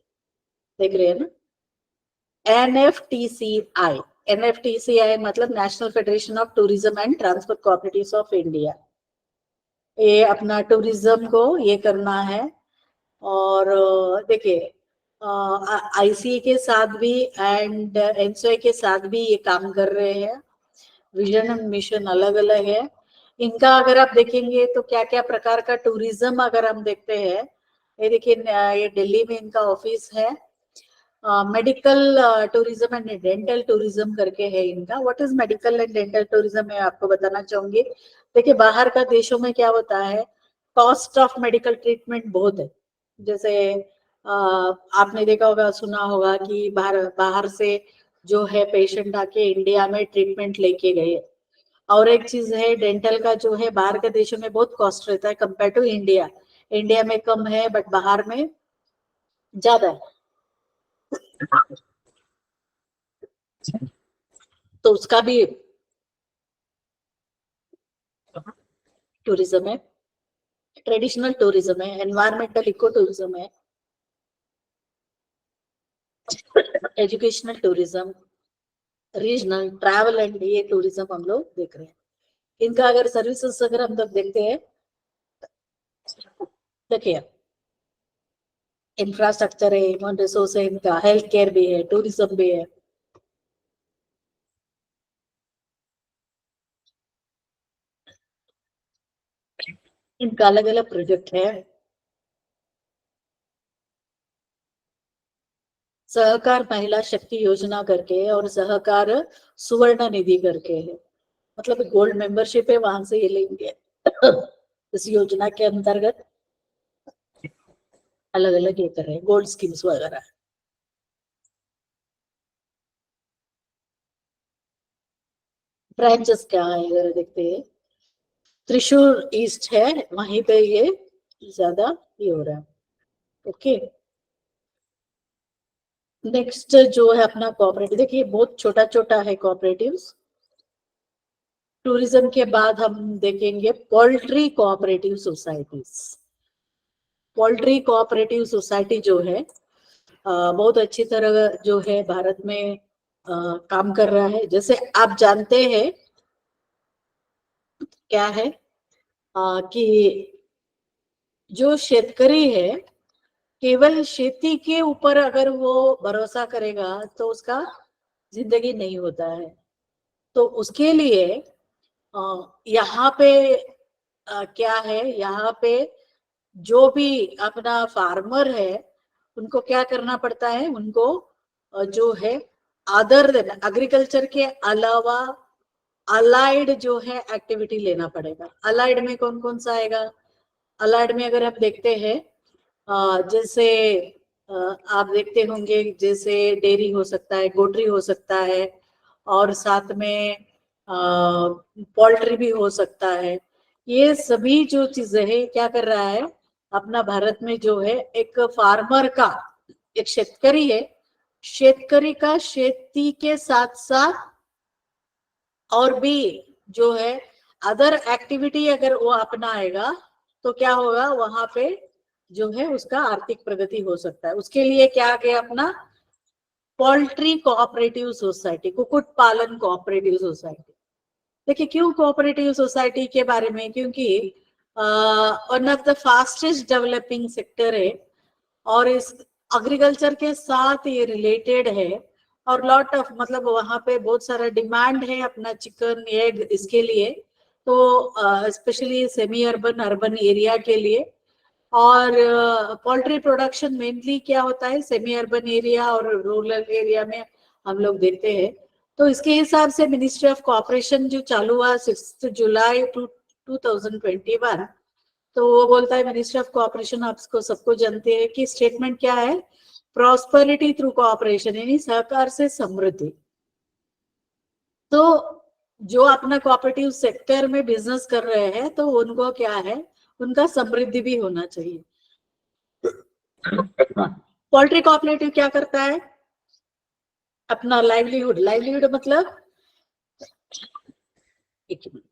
S1: देख रहे हैं ना, NFTCI। NFTCI मतलब national federation of tourism and transport cooperatives of India. ये अपना टूरिज्म को ये करना है, और देखिए ICA के साथ भी एंड NSOI के साथ भी ये काम कर रहे हैं। विजन एंड मिशन अलग अलग है इनका। अगर आप देखेंगे तो क्या क्या प्रकार का टूरिज्म अगर हम देखते हैं, ये देखिए, ये दिल्ली में इनका ऑफिस है। Medical tourism and dental tourism करके है इनका। What is medical and dental tourism, मैं आपको बताना चाहूंगी। देखिए, बाहर का देशों में क्या होता है, कॉस्ट ऑफ मेडिकल ट्रीटमेंट बहुत है। जैसे आपने देखा होगा, सुना होगा कि बाहर से जो है पेशेंट आके इंडिया में ट्रीटमेंट लेके गए। और एक चीज है, डेंटल का जो है बाहर के देशों में बहुत कॉस्ट रहता है कंपेयर टू इंडिया। इंडिया में कम है बट बाहर में ज्यादा है, तो उसका भी टूरिज्म है। ट्रेडिशनल टूरिज्म है, एनवायरमेंटल इको टूरिज्म है, educational tourism, regional travel and ये टूरिज्म हम लोग देख रहे हैं। इनका अगर सर्विसेज अगर हम लोग देखते हैं, देखिए इंफ्रास्ट्रक्चर है, ह्यूमन रिसोर्स है, इनका हेल्थ केयर भी है, टूरिज्म भी है। इनका अलग अलग प्रोजेक्ट है। सहकार महिला शक्ति योजना करके और सहकार सुवर्ण निधि करके है, मतलब गोल्ड मेंबरशिप है, वहां से ये लेंगे। इस योजना के अंतर्गत अलग अलग ये कर रहे हैं, गोल्ड स्कीम्स वगैरह। ब्रांचेस क्या है अगर देखते हैं, त्रिशूर ईस्ट है, वहीं पे ये ज्यादा ये हो रहा है। ओके, नेक्स्ट जो है अपना कोऑपरेटिव, देखिए बहुत छोटा छोटा है कोऑपरेटिव्स। टूरिज्म के बाद हम देखेंगे poultry cooperative societies. Poultry cooperative society जो है बहुत अच्छी तरह जो है भारत में काम कर रहा है। जैसे आप जानते हैं क्या है कि जो शेतकरी है, केवल खेती के ऊपर अगर वो भरोसा करेगा तो उसका जिंदगी नहीं होता है। तो उसके लिए यहाँ पे क्या है, यहाँ पे जो भी अपना फार्मर है उनको क्या करना पड़ता है, उनको जो है अदर देन एग्रीकल्चर के अलावा अलाइड जो है एक्टिविटी लेना पड़ेगा। अलाइड में कौन कौन सा आएगा? अलाइड में अगर आप देखते हैं जैसे आप देखते होंगे, जैसे डेयरी हो सकता है, गोट्री हो सकता है, और साथ में पोल्ट्री भी हो सकता है। ये सभी जो चीजें है क्या कर रहा है अपना भारत में, जो है एक फार्मर का, एक शेतकरी है, शेतकरी का खेती के साथ साथ और भी जो है अदर एक्टिविटी अगर वो अपनाएगा तो क्या होगा, वहां पे जो है उसका आर्थिक प्रगति हो सकता है। उसके लिए क्या गया अपना पोल्ट्री कोऑपरेटिव सोसाइटी, कुक्कुट पालन कोऑपरेटिव सोसाइटी। देखिए क्यों कोऑपरेटिव सोसाइटी के बारे में, क्योंकि one of the fastest developing sector है, और इस एग्रीकल्चर के साथ ये रिलेटेड है और लॉट ऑफ मतलब वहां पे बहुत सारा डिमांड है अपना चिकन एग इसके लिए, तो specially semi urban urban area के लिए। और पोल्ट्री प्रोडक्शन मेनली क्या होता है सेमी अर्बन एरिया और रूरल एरिया में हम लोग देखते हैं। तो इसके हिसाब से मिनिस्ट्री ऑफ कोऑपरेशन जो चालू हुआ 6 जुलाई 2021, तो वो बोलता है मिनिस्ट्री ऑफ कोऑपरेशन, आपको सबको जानते हैं कि स्टेटमेंट क्या है, प्रॉस्पेरिटी थ्रू कोऑपरेशन, यानी सहकार से समृद्धि। तो जो अपना कोऑपरेटिव सेक्टर में बिजनेस कर रहे हैं तो उनको क्या है, उनका समृद्धि भी होना चाहिए। पोल्ट्री कोऑपरेटिव क्या करता है, अपना लाइवलीहुड, लाइवलीहुड मतलब एक मिनट,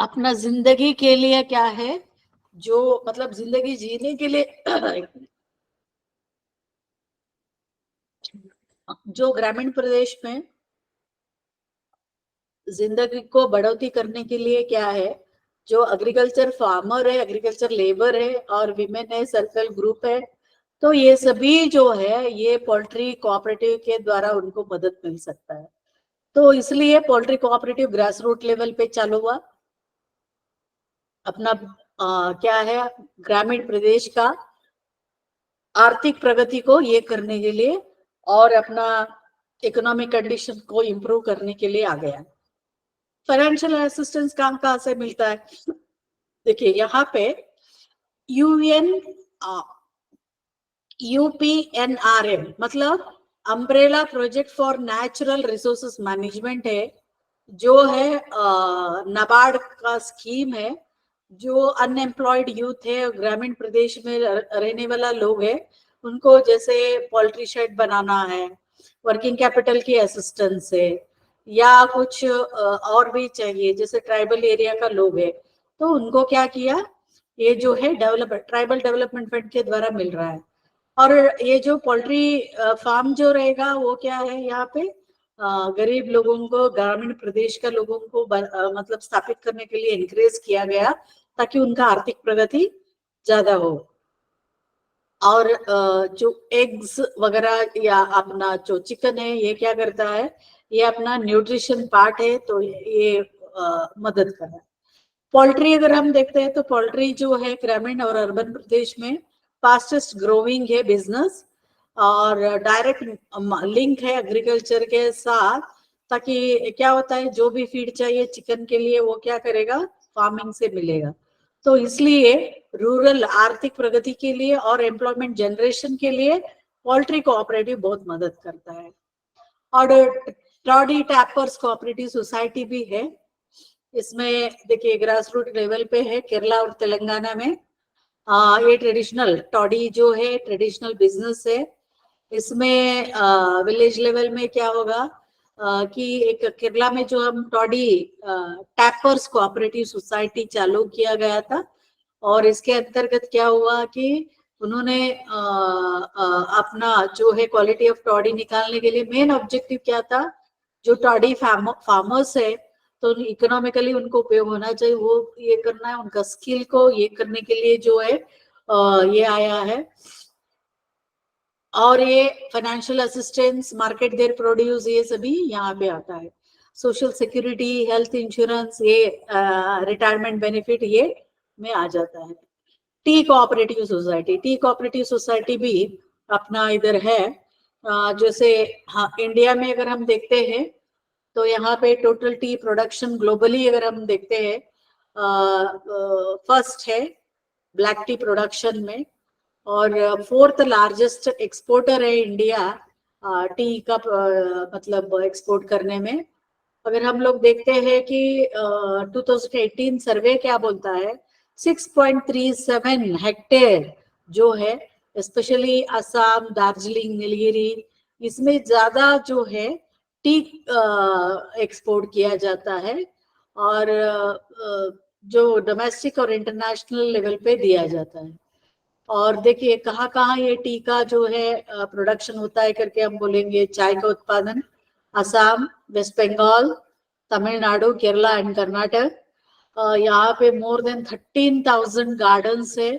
S1: अपना जिंदगी के लिए क्या है, जो मतलब जिंदगी जीने के लिए जो ग्रामीण प्रदेश में जिंदगी को बढ़ोतरी करने के लिए क्या है, जो एग्रीकल्चर फार्मर है, एग्रीकल्चर लेबर है और विमेन है, सेल्फ हेल्प ग्रुप है, तो ये सभी जो है ये पोल्ट्री कोऑपरेटिव के द्वारा उनको मदद मिल सकता है। तो इसलिए poultry cooperative grass root level पे चालू हुआ। अपना क्या है, ग्रामीण प्रदेश का आर्थिक प्रगति को ये करने के लिए और अपना इकोनॉमिक कंडीशन को इम्प्रूव करने के लिए आ गया। फाइनेंशियल असिस्टेंस कहाँ से मिलता है, देखिए यहाँ पे UPNRM मतलब umbrella project for natural resources management है, जो है नाबार्ड का स्कीम है। जो अनएम्प्लॉयड यूथ है, ग्रामीण प्रदेश में रहने वाला लोग है, उनको जैसे पोल्ट्री शेड बनाना है, वर्किंग कैपिटल की असिस्टेंस है, या कुछ और भी चाहिए, जैसे ट्राइबल एरिया का लोग है, तो उनको क्या किया, ये जो है ट्राइबल डेवलपमेंट फंड के द्वारा मिल रहा है। और ये जो पोल्ट्री फार्म जो रहेगा वो क्या है, यहाँ पे गरीब लोगों को, ग्रामीण प्रदेश का लोगों को मतलब स्थापित करने के लिए एनकरेज किया गया, ताकि उनका आर्थिक प्रगति ज्यादा हो। और जो एग्स वगैरह या अपना जो चिकन है, ये क्या करता है, ये अपना न्यूट्रिशन पार्ट है, तो ये मदद कर रहा है। पोल्ट्री अगर हम देखते हैं तो पोल्ट्री जो है ग्रामीण और अर्बन प्रदेश में फास्टेस्ट ग्रोइंग है बिजनेस, और डायरेक्ट लिंक है एग्रीकल्चर के साथ, ताकि क्या होता है, जो भी फीड चाहिए चिकन के लिए वो क्या करेगा, फार्मिंग से मिलेगा। तो इसलिए रूरल आर्थिक प्रगति के लिए और एम्प्लॉयमेंट जनरेशन के लिए पोल्ट्री कोऑपरेटिव बहुत मदद करता है। और टॉडी टैपर्स कोऑपरेटिव सोसाइटी भी है, इसमें देखिए ग्रास रूट लेवल पे है, केरला और तेलंगाना में। ये ट्रेडिशनल टॉडी जो है ट्रेडिशनल बिजनेस है। इसमें विलेज लेवल में क्या होगा, कि एक केरला में जो हम टॉडी टैपर्स कोऑपरेटिव सोसाइटी चालू किया गया था, और इसके अंतर्गत क्या हुआ कि उन्होंने अपना जो है क्वालिटी ऑफ टॉडी निकालने के लिए मेन ऑब्जेक्टिव क्या था, जो टॉडी फार्मर्स है तो इकोनॉमिकली उनको उपयोग होना चाहिए, वो ये करना है, उनका स्किल को ये करने के लिए जो है ये आया है। और ये financial assistance, market there produce, ये सभी यहाँ पे आता है। सोशल सिक्योरिटी, हेल्थ इंश्योरेंस, ये रिटायरमेंट बेनिफिट ये में आ जाता है। T cooperative society, T cooperative society भी अपना इधर है। जैसे हाँ, इंडिया में अगर हम देखते हैं तो यहाँ पे टोटल टी प्रोडक्शन ग्लोबली अगर हम देखते हैं, फर्स्ट है ब्लैक टी प्रोडक्शन में, और फोर्थ लार्जेस्ट एक्सपोर्टर है इंडिया टी का मतलब एक्सपोर्ट करने में। अगर हम लोग देखते हैं कि 2018 सर्वे क्या बोलता है, 6.37 हेक्टेयर जो है, स्पेशली असम, दार्जिलिंग, नीलगिरी, इसमें ज्यादा जो है टी एक्सपोर्ट किया जाता है और जो डोमेस्टिक और इंटरनेशनल लेवल पे दिया जाता है। और देखिए कहाँ कहाँ ये टी का जो है प्रोडक्शन होता है करके हम बोलेंगे। चाय का उत्पादन असम, वेस्ट बंगाल, तमिलनाडु, केरला एंड कर्नाटक। यहाँ पे मोर देन 13,000 गार्डन्स है,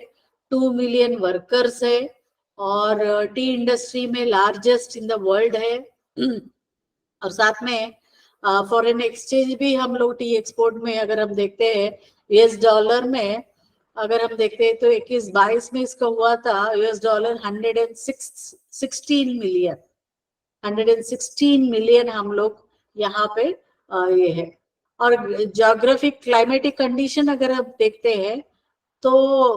S1: 2 मिलियन वर्कर्स है और टी इंडस्ट्री में लार्जेस्ट इन द वर्ल्ड है। और साथ में फॉरेन एक्सचेंज भी हम लोग टी एक्सपोर्ट में अगर हम देखते हैं यूएस डॉलर में, अगर हम देखते हैं तो 21-22 में इसका हुआ था यूएस डॉलर 116 मिलियन हम लोग यहाँ पे ये है। और ज्योग्राफिक क्लाइमेटिक कंडीशन अगर हम देखते हैं तो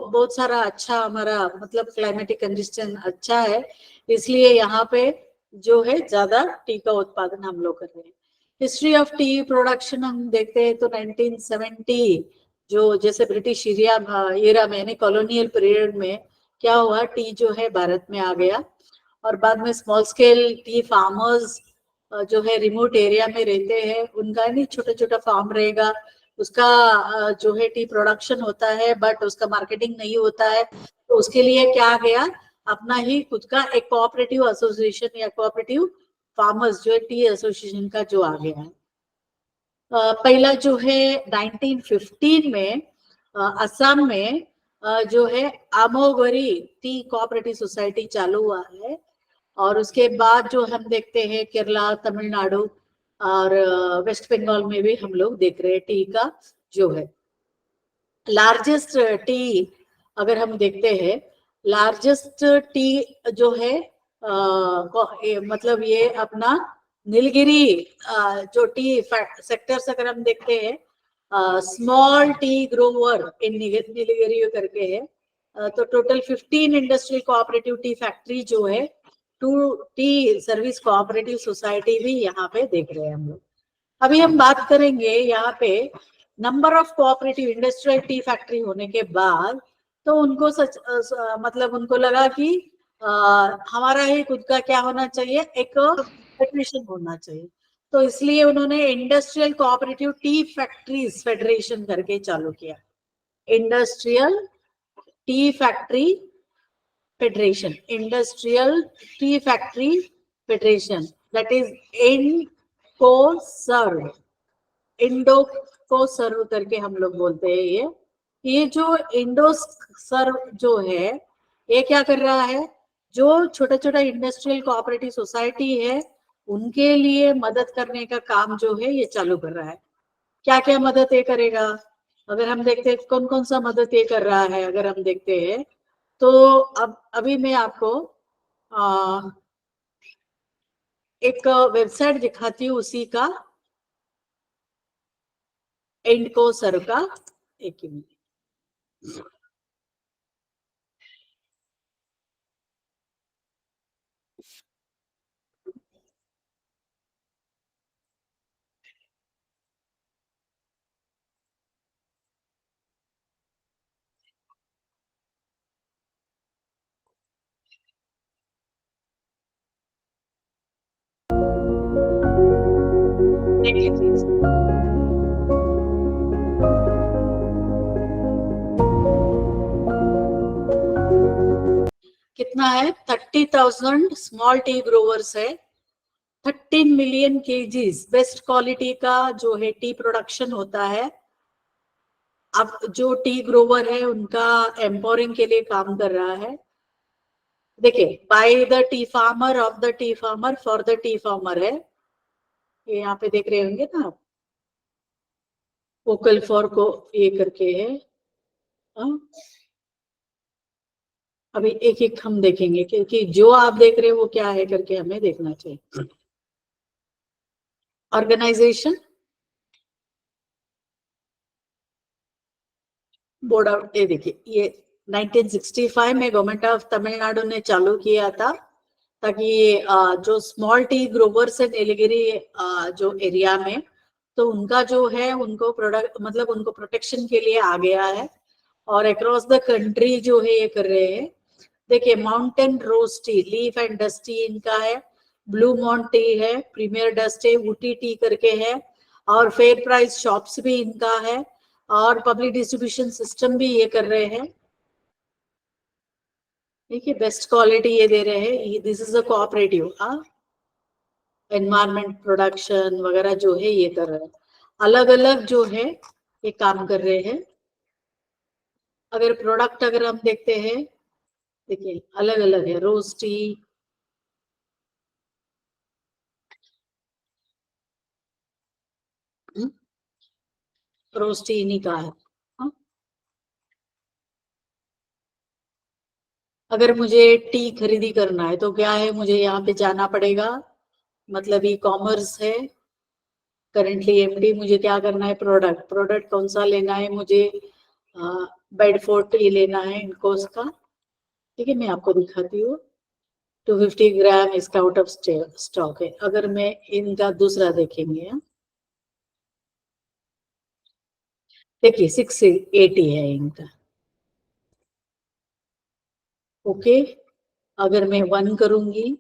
S1: बहुत सारा अच्छा हमारा मतलब क्लाइमेटिक कंडीशन अच्छा है, इसलिए यहाँ पे जो है ज्यादा टी का उत्पादन हम लोग कर रहे हैं। हिस्ट्री ऑफ टी प्रोडक्शन हम देखते हैं तो 1970 जो जैसे ब्रिटिश एरा में यानी कॉलोनियल पीरियड में क्या हुआ, टी जो है भारत में आ गया और बाद में स्मॉल स्केल टी फार्मर्स जो है रिमोट एरिया में रहते हैं, उनका नहीं छोटा छोटा फार्म रहेगा, उसका जो है टी प्रोडक्शन होता है बट उसका मार्केटिंग नहीं होता है, तो उसके लिए क्या गया, अपना ही खुद का एक कोऑपरेटिव एसोसिएशन या कोऑपरेटिव फार्मर्स जो है टी एसोसिएशन का जो आ गया है। पहला जो है 1915 में असम में जो है अमोगरी टी कोऑपरेटिव सोसाइटी चालू हुआ है और उसके बाद जो हम देखते हैं केरला, तमिलनाडु और वेस्ट बंगाल में भी हम लोग देख रहे हैं टी का जो है लार्जेस्ट टी। अगर हम देखते हैं लार्जेस्ट टी जो है मतलब ये अपना नीलगिरी जो टी सेक्टर्स अगर हम देखते हैं स्मॉल टी ग्रोवर इन नीलगिरी करके है, तो total 15 industrial cooperative tea factory जो है 2 टी सर्विस कोऑपरेटिव सोसाइटी भी यहाँ पे देख रहे हैं हम लोग। अभी हम बात करेंगे यहाँ पे number of cooperative industrial tea factory होने के बाद, तो उनको मतलब उनको लगा कि हमारा ही खुद का क्या होना चाहिए, एक फेडरेशन होना चाहिए, तो इसलिए उन्होंने industrial cooperative tea factories federation करके चालू किया, industrial tea factory federation, industrial tea factory federation, that is Indcoserve, Indo co serve करके हम लोग बोलते हैं। ये जो इंडोसर्व जो है ये क्या कर रहा है, जो छोटा छोटा इंडस्ट्रियल कोऑपरेटिव सोसाइटी है उनके लिए मदद करने का काम जो है ये चालू कर रहा है। क्या क्या मदद ये करेगा, अगर हम देखते हैं कौन कौन सा मदद ये कर रहा है, अगर हम देखते हैं तो अभी मैं आपको एक वेबसाइट दिखाती हूँ उसी का, इंडको सर्व का। एक ही मिनट, देख लीजिए कितना है, 30,000 स्मॉल टी ग्रोवर्स है, 13 मिलियन केजीज बेस्ट क्वालिटी का जो है टी प्रोडक्शन होता है। अब जो टी ग्रोवर है उनका एम्पावरिंग के लिए काम कर रहा है। देखिए by the T farmer, of the T farmer, for the T farmer है, ये यहाँ पे देख रहे होंगे ना आप, वोकल फॉर को ये करके है। अभी एक एक हम देखेंगे क्योंकि जो आप देख रहे हो वो क्या है करके हमें देखना चाहिए। ऑर्गेनाइजेशन बोर्ड ऑफ, ये देखिए ये 1965 में गवर्नमेंट ऑफ तमिलनाडु ने चालू किया था ताकि जो स्मॉल टी ग्रोवर्स है नीलगिरी जो एरिया में, तो उनका जो है उनको प्रोडक्ट मतलब उनको प्रोटेक्शन के लिए आ गया है और अक्रॉस द कंट्री जो है ये कर रहे हैं। देखिए mountain rose tea, leaf and dusty इनका है, ब्लू मॉन्ट टी है, प्रीमियर डस्ट है, ऊटी टी करके है, और फेयर प्राइस शॉप्स भी इनका है, और पब्लिक डिस्ट्रीब्यूशन सिस्टम भी ये कर रहे हैं। ठीक है, बेस्ट क्वालिटी ये दे रहे हैं। This is a cooperative, environment production वगैरह जो है ये कर रहे हैं। अलग अलग जो है ये काम कर रहे हैं। अगर प्रोडक्ट अगर हम देखते हैं, देखिए अलग अलग है। रोज टी, रोज टी इन्हीं का है। हाँ? अगर मुझे टी खरीदी करना है तो क्या है, मुझे यहाँ पे जाना पड़ेगा, मतलब ई कॉमर्स है, करेंटली एमडी। मुझे क्या करना है, प्रोडक्ट प्रोडक्ट कौन सा लेना है मुझे, बेडफोर्ड टी लेना है इनकोस का। ठीक है, मैं आपको दिखाती हूँ। 250 ग्राम इसका आउट ऑफ स्टॉक है। अगर मैं इनका दूसरा देखेंगे, देखिए 680 है इनका। ओके, अगर मैं 1 करूंगी,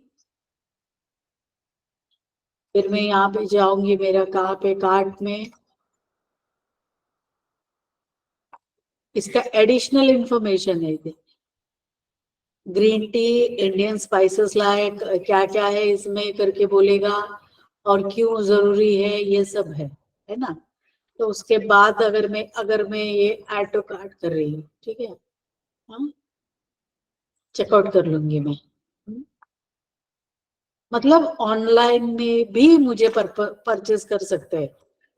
S1: फिर मैं यहाँ पे जाऊंगी, मेरा कहाँ पे कार्ट में, इसका एडिशनल इंफॉर्मेशन है। Green tea Indian spices like क्या क्या है इसमें करके बोलेगा, और क्यों जरूरी है ये सब है ना। तो उसके बाद अगर मैं ये ऐड टू कार्ट कर रही हूँ, ठीक है, हाँ, चेकआउट कर लूंगी मैं। मतलब ऑनलाइन में भी मुझे परचेज कर सकते हैं।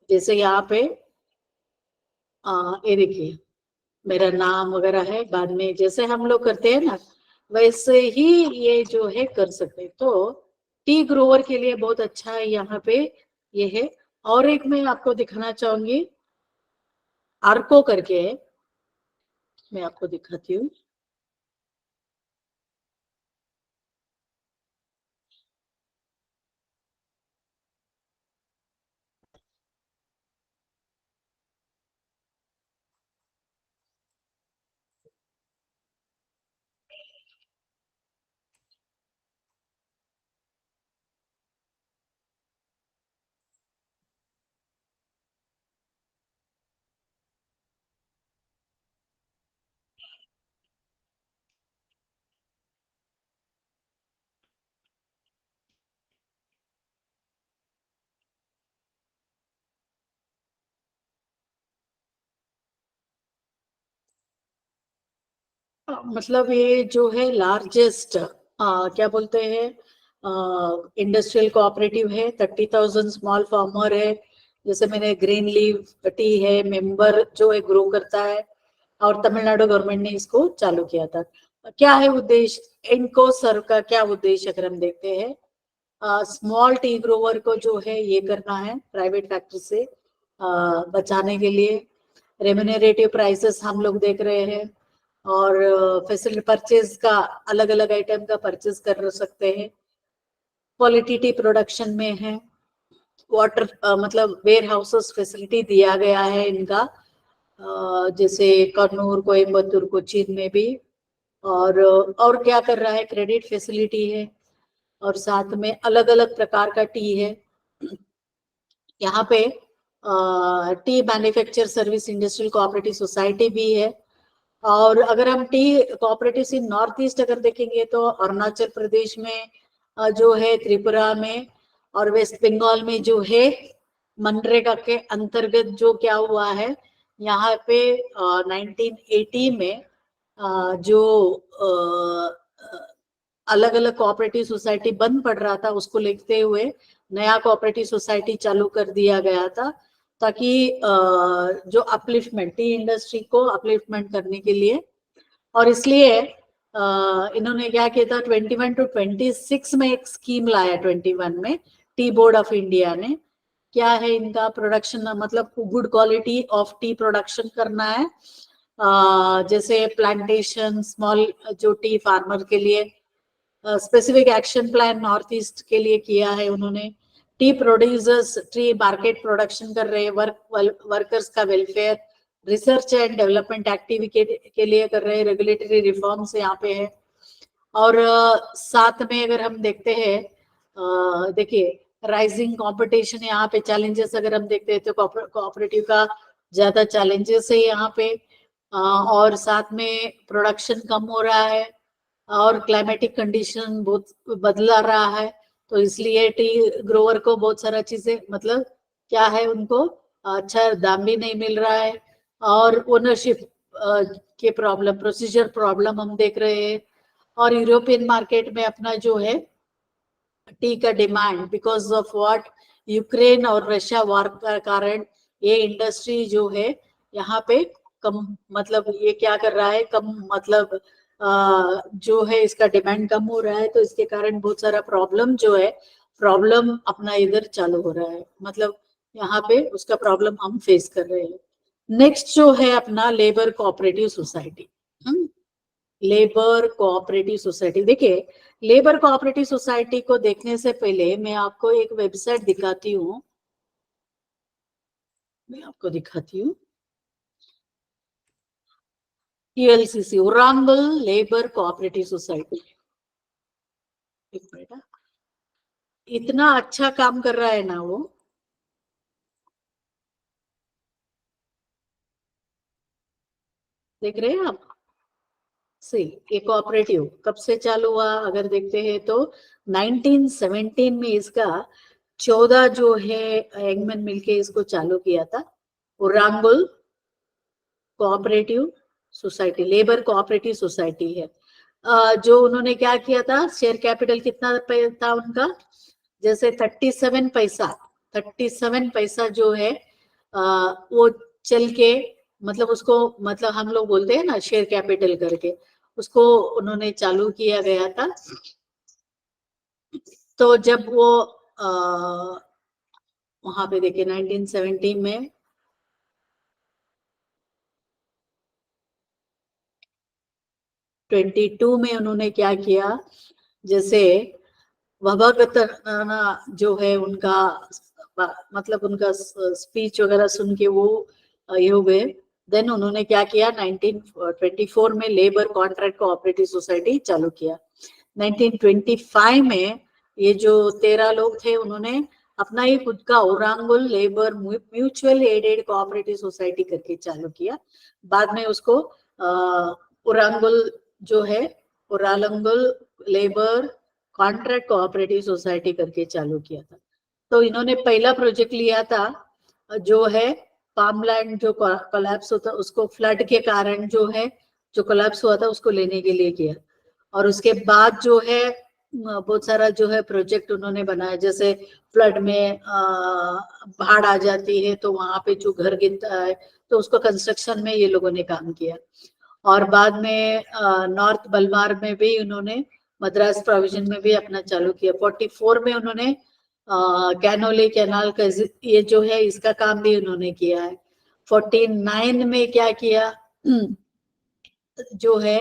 S1: जैसे यहाँ पे ये देखिए मेरा नाम वगैरह है, बाद में जैसे हम लोग करते हैं ना, वैसे ही ये जो है कर सकते हैं। तो टी ग्रोवर के लिए बहुत अच्छा है यहाँ पे ये है। और एक मैं आपको दिखाना चाहूंगी, आर्को करके है, मैं आपको दिखाती हूँ। मतलब ये जो है लार्जेस्ट क्या बोलते हैं, इंडस्ट्रियल कोऑपरेटिव है। 30,000 स्मॉल फार्मर है। जैसे मैंने ग्रीन लीफ टी है, मेंबर जो है ग्रो करता है, और तमिलनाडु गवर्नमेंट ने इसको चालू किया था। क्या है उद्देश्य, इनको सर्व का क्या उद्देश्य अगर हम देखते हैं, स्मॉल टी ग्रोवर को जो है ये करना है, प्राइवेट फैक्ट्री से बचाने के लिए। रेम्यूनरेटिव प्राइसेस हम लोग देख रहे हैं, और फैसिलिटी परचेज का अलग अलग आइटम का परचेज कर सकते हैं। क्वालिटी प्रोडक्शन में है। वाटर मतलब वेयर हाउसेस फैसिलिटी दिया गया है इनका, जैसे कन्नूर, कोयम्बतूर, कोचीन में भी। और क्या कर रहा है, क्रेडिट फैसिलिटी है, और साथ में अलग अलग प्रकार का टी है। यहाँ पे T manufacture service industrial cooperative society भी है। और अगर हम टी कोऑपरेटिव इन नॉर्थ ईस्ट अगर देखेंगे तो अरुणाचल प्रदेश में जो है, त्रिपुरा में, और वेस्ट बंगाल में जो है, मनरेगा के अंतर्गत जो क्या हुआ है यहाँ पे 1980 में जो अलग अलग कोऑपरेटिव सोसाइटी बंद पड़ रहा था, उसको लेते हुए नया कोऑपरेटिव सोसाइटी चालू कर दिया गया था, ताकि जो अपलिफ्टमेंट, टी इंडस्ट्री को अपलिफ्टमेंट करने के लिए। और इसलिए इन्होंने क्या किया था, 21 to 26 में एक स्कीम लाया। 21 में टी बोर्ड ऑफ इंडिया ने, क्या है इनका प्रोडक्शन, मतलब good quality of T production करना है। जैसे प्लांटेशन, स्मॉल जो टी फार्मर के लिए specific action plan north east के लिए किया है उन्होंने। T producers T market production कर रहे हैं, वर्कर्स का welfare, research and development activity के लिए कर रहे हैं, रेगुलेटरी रिफॉर्म्स यहाँ पे है। और साथ में अगर हम देखते हैं देखिए राइजिंग कंपटीशन यहाँ पे चैलेंजेस अगर हम देखते हैं तो कोऑपरेटिव का ज्यादा चैलेंजेस है यहाँ पे, और साथ में प्रोडक्शन कम हो रहा है और क्लाइमेटिक कंडीशन बहुत बदला रहा है, तो इसलिए टी ग्रोवर को बहुत सारा चीजें मतलब क्या है, उनको अच्छा दाम भी नहीं मिल रहा है और ओनरशिप के प्रॉब्लम, प्रोसीजर प्रॉब्लम हम देख रहे हैं। और यूरोपियन मार्केट में अपना जो है टी का demand because of what, Ukraine और रशिया वॉर का कारण ये इंडस्ट्री जो है यहाँ पे कम, मतलब ये क्या कर रहा है, कम मतलब जो है इसका डिमांड कम हो रहा है, तो इसके कारण बहुत सारा प्रॉब्लम जो है, प्रॉब्लम अपना इधर चालू हो रहा है, मतलब यहाँ पे उसका प्रॉब्लम हम फेस कर रहे हैं। नेक्स्ट जो है अपना labour cooperative society. Labour cooperative society, देखिए लेबर कोऑपरेटिव सोसाइटी को देखने से पहले मैं आपको एक वेबसाइट दिखाती हूँ, मैं आपको दिखाती हूँ, टीएलसीसी, ओरांगल लेबर कोऑपरेटिव सोसाइटी। एक मिनट, इतना अच्छा काम कर रहा है ना वो, देख रहे हैं आप। सी ये कोऑपरेटिव कब से चालू हुआ अगर देखते हैं तो 1917 में इसका 14 जो है एंगमैन मिलके इसको चालू किया था। Uralungal cooperative society, labour cooperative society है। जो उन्होंने क्या किया था, शेयर कैपिटल कितना था उनका, जैसे 37 पैसा, 37 पैसा जो है वो चल के, मतलब उसको, मतलब हम लोग बोलते हैं ना शेयर कैपिटल करके, उसको उन्होंने चालू किया गया था। तो जब वो वहां पे देखिए 1970 में 22 में उन्होंने क्या किया, जैसे वभागत जो है उनका, मतलब उनका स्पीच वगैरह सुन के वो ये हो गए। देन उन्होंने क्या किया, 1924 में लेबर कॉन्ट्रैक्ट कोऑपरेटिव सोसाइटी चालू किया। 1925 में ये जो 13 लोग थे उन्होंने अपना ही खुद का Uralungal labour mutual aided cooperative society करके चालू किया। बाद में उसको ओरांगल जो है, Uralungal labour contract cooperative society करके चालू किया था। तो इन्होंने पहला प्रोजेक्ट लिया था जो है पामलैंड जो कोलैप्स होता, उसको फ्लड के कारण जो है, जो कोलैप्स हुआ था उसको लेने के लिए किया। और उसके बाद जो है बहुत सारा जो है प्रोजेक्ट उन्होंने बनाया, जैसे फ्लड में बाढ़ आ जाती है तो वहां पे जो घर गिरता है तो उसको कंस्ट्रक्शन में ये लोगों ने काम किया। और बाद में नॉर्थ बलमार में भी उन्होंने, मद्रास प्रोविजन में भी अपना चालू किया। 44 में उन्होंने कैनोली कैनाल का ये जो है इसका काम भी उन्होंने किया है। 49 में क्या किया जो है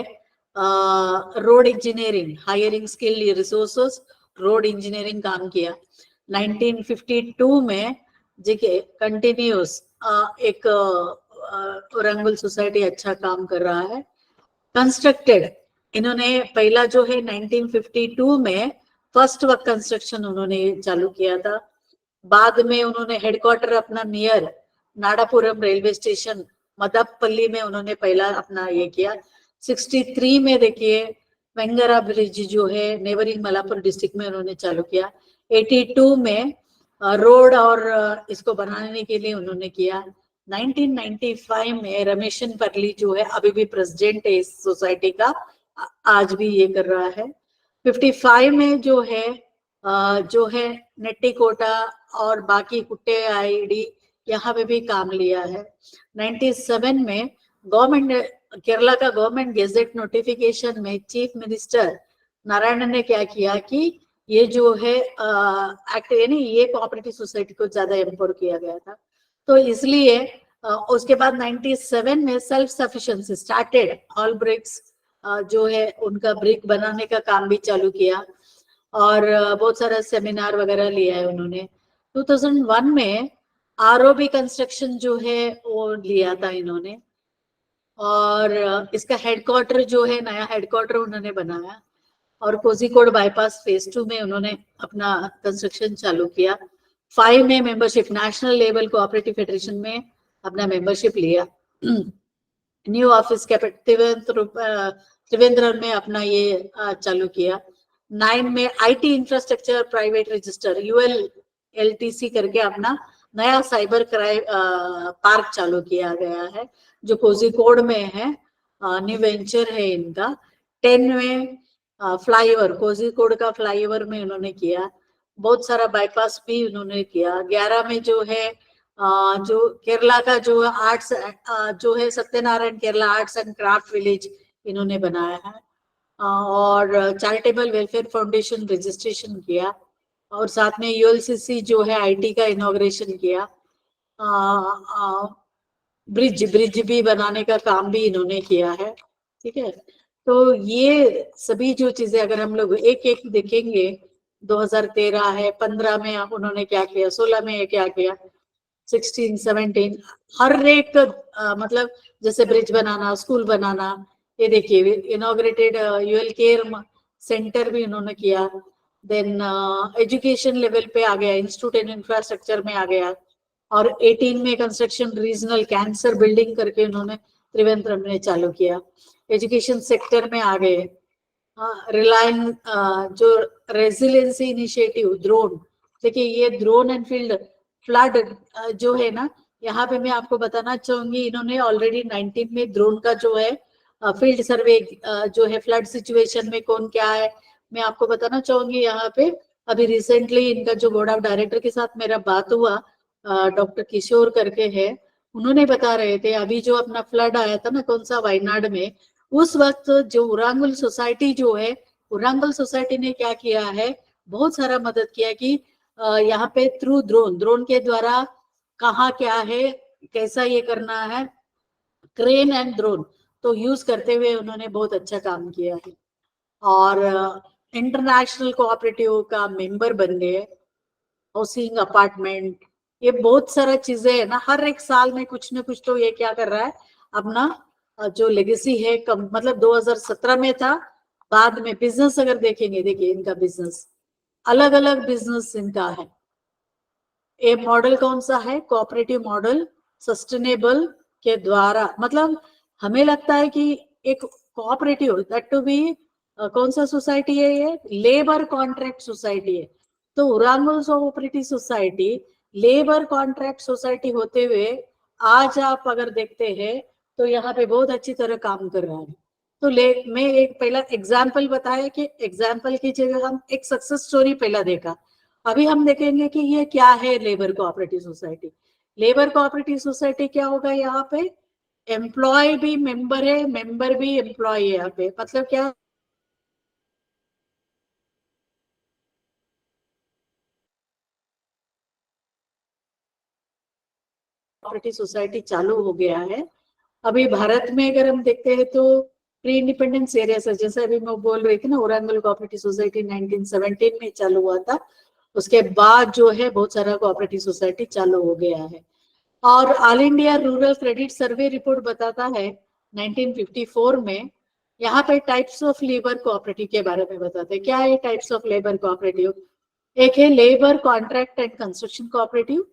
S1: road engineering, hiring skill resources, road engineering काम किया। 1952 में देखिए कंटिन्यूस एक ओरांगल सोसाइटी अच्छा काम कर रहा है। कंस्ट्रक्टेड, इन्होंने पहला जो है 1952 में फर्स्ट वर्क कंस्ट्रक्शन उन्होंने चालू किया था। बाद में उन्होंने हेडक्वार्टर अपना नियर नाडापुरम रेलवे स्टेशन मदपल्ली में उन्होंने पहला अपना ये किया। 63 में देखिए वेंगरा ब्रिज जो है नेवरिंग मलापुर डिस्ट्रिक्ट में उन्होंने चालू किया। 82 में रोड और इसको बनाने के लिए उन्होंने किया। 1995 में रमेशन परली जो है अभी भी प्रेसिडेंट है इस सोसाइटी का, आज भी ये कर रहा है। 55 में जो है नेट्टीकोटा और बाकी कुट्टे आईडी यहाँ पे भी काम लिया है। 97 में गवर्नमेंट, केरला का गवर्नमेंट गेजेट नोटिफिकेशन में चीफ मिनिस्टर नारायणन ने क्या किया कि ये जो है एक्ट, यानी ये कोऑपरेटिव सोसाइटी को ज्यादा एम्पावर किया गया था। तो इसलिए उसके बाद 97 में self sufficiency started, all BRICS जो है उनका ब्रिक बनाने का काम भी चालू किया और बहुत सारा सेमिनार वगैरह लिया है उन्होंने। 2001 में आरओबी कंस्ट्रक्शन जो है वो लिया था इन्होंने, और इसका हेडक्वार्टर जो है, नया हेडक्वार्टर उन्होंने बनाया। और कोझिकोड बाईपास फेज 2 में उन्होंने अपना कंस्ट्रक्शन चालू किया। 5 में membership national level cooperative federation में अपना मेंबरशिप लिया। न्यू ऑफिस त्रिवेंद्रम में अपना ये चालू किया। 9 में IT infrastructure private register ULLTC करके अपना नया साइबर क्राइम पार्क चालू किया गया है, जो कोझिकोड में है, न्यू वेंचर है इनका। 10 में फ्लाईओवर, कोझिकोड का फ्लाईओवर में उन्होंने किया। बहुत सारा बाईपास भी उन्होंने किया। 11 में जो है जो केरला का जो आर्ट्स जो है Satyanarayan Kerala arts and craft village इन्होंने बनाया है, और चैरिटेबल वेलफेयर फाउंडेशन रजिस्ट्रेशन किया, और साथ में ULCC जो है IT का इनॉग्रेशन किया। ब्रिज भी बनाने का काम भी इन्होंने किया है। ठीक है, तो ये सभी जो चीजें अगर हम लोग एक एक देखेंगे, 2013 है, 15 में उन्होंने क्या किया, 16 में क्या किया, 16, 17 हर एक मतलब जैसे ब्रिज बनाना, स्कूल बनाना, ये देखिए इनॉग्रेटेड UL केयर सेंटर भी उन्होंने किया। देन एजुकेशन लेवल पे आ गया, इंस्टीट्यूट एंड इंफ्रास्ट्रक्चर में आ गया, और 18 में कंस्ट्रक्शन रीजनल कैंसर बिल्डिंग करके उन्होंने त्रिवेंद्रम में चालू किया। एजुकेशन सेक्टर में आ गए। रिलायंस जो रेजिलियंसी इनिशिएटिव ड्रोन, देखिए ये ड्रोन एंड फील्ड फ्लड जो है ना, यहाँ पे मैं आपको बताना चाहूंगी, इन्होंने ऑलरेडी 19 में ड्रोन का जो है फील्ड सर्वे जो है फ्लड सिचुएशन में कौन क्या है, मैं आपको बताना चाहूंगी। यहाँ पे अभी रिसेंटली इनका जो बोर्ड ऑफ डायरेक्टर के साथ मेरा बात हुआ, डॉक्टर किशोर करके है, उन्होंने बता रहे थे अभी जो अपना फ्लड आया था ना, कौन सा, वायनाड में, उस वक्त जो उरांगुल सोसाइटी जो है, उरांगुल सोसाइटी ने क्या किया है, बहुत सारा मदद किया कि यहाँ पे थ्रू ड्रोन के द्वारा कहाँ क्या है, कैसा ये करना है, क्रेन एंड ड्रोन तो यूज करते हुए उन्होंने बहुत अच्छा काम किया है। और इंटरनेशनल कोऑपरेटिव का मेंबर बन गए, हाउसिंग अपार्टमेंट, ये बहुत सारा चीजें है ना, हर एक साल में कुछ ना कुछ तो ये क्या कर रहा है, अपना जो लेगेसी है कम, मतलब 2017 में था, बाद में बिजनेस अगर देखेंगे, देखिए इनका बिजनेस अलग अलग बिजनेस इनका है। ये मॉडल कौन सा है, कोऑपरेटिव मॉडल सस्टेनेबल के द्वारा, मतलब हमें लगता है कि एक कोऑपरेटिव दैट टू बी कौन सा सोसाइटी है, ये लेबर कॉन्ट्रैक्ट सोसाइटी है। तो Uralungal cooperative society labour contract society होते हुए आज आप अगर देखते हैं तो यहाँ पे बहुत अच्छी तरह काम कर रहा है। तो मैं एक पहला एग्जाम्पल बताया कि एग्जाम्पल की जगह हम एक सक्सेस स्टोरी पहला देखा, अभी हम देखेंगे कि ये क्या है labour cooperative society. Labour cooperative society क्या होगा, यहाँ पे एम्प्लॉय भी मेंबर है, मेंबर भी एम्प्लॉय है। यहाँ पे मतलब क्या, कोऑपरेटिव सोसाइटी चालू हो गया है। अभी भारत में अगर हम देखते हैं तो प्री इंडिपेंडेंस एरिया से, जैसे अभी मैं बोल रही थी ना, उरांगुल कोऑपरेटिव सोसाइटी 1917 में चालू हुआ था, उसके बाद जो है बहुत सारा कोऑपरेटिव सोसाइटी चालू हो गया है। और all India rural credit survey report बताता है 1954 में, यहाँ पे टाइप्स ऑफ लेबर कोऑपरेटिव के बारे में बताते हैं। क्या है टाइप्स ऑफ लेबर कोऑपरेटिव, एक है labour contract and construction cooperative,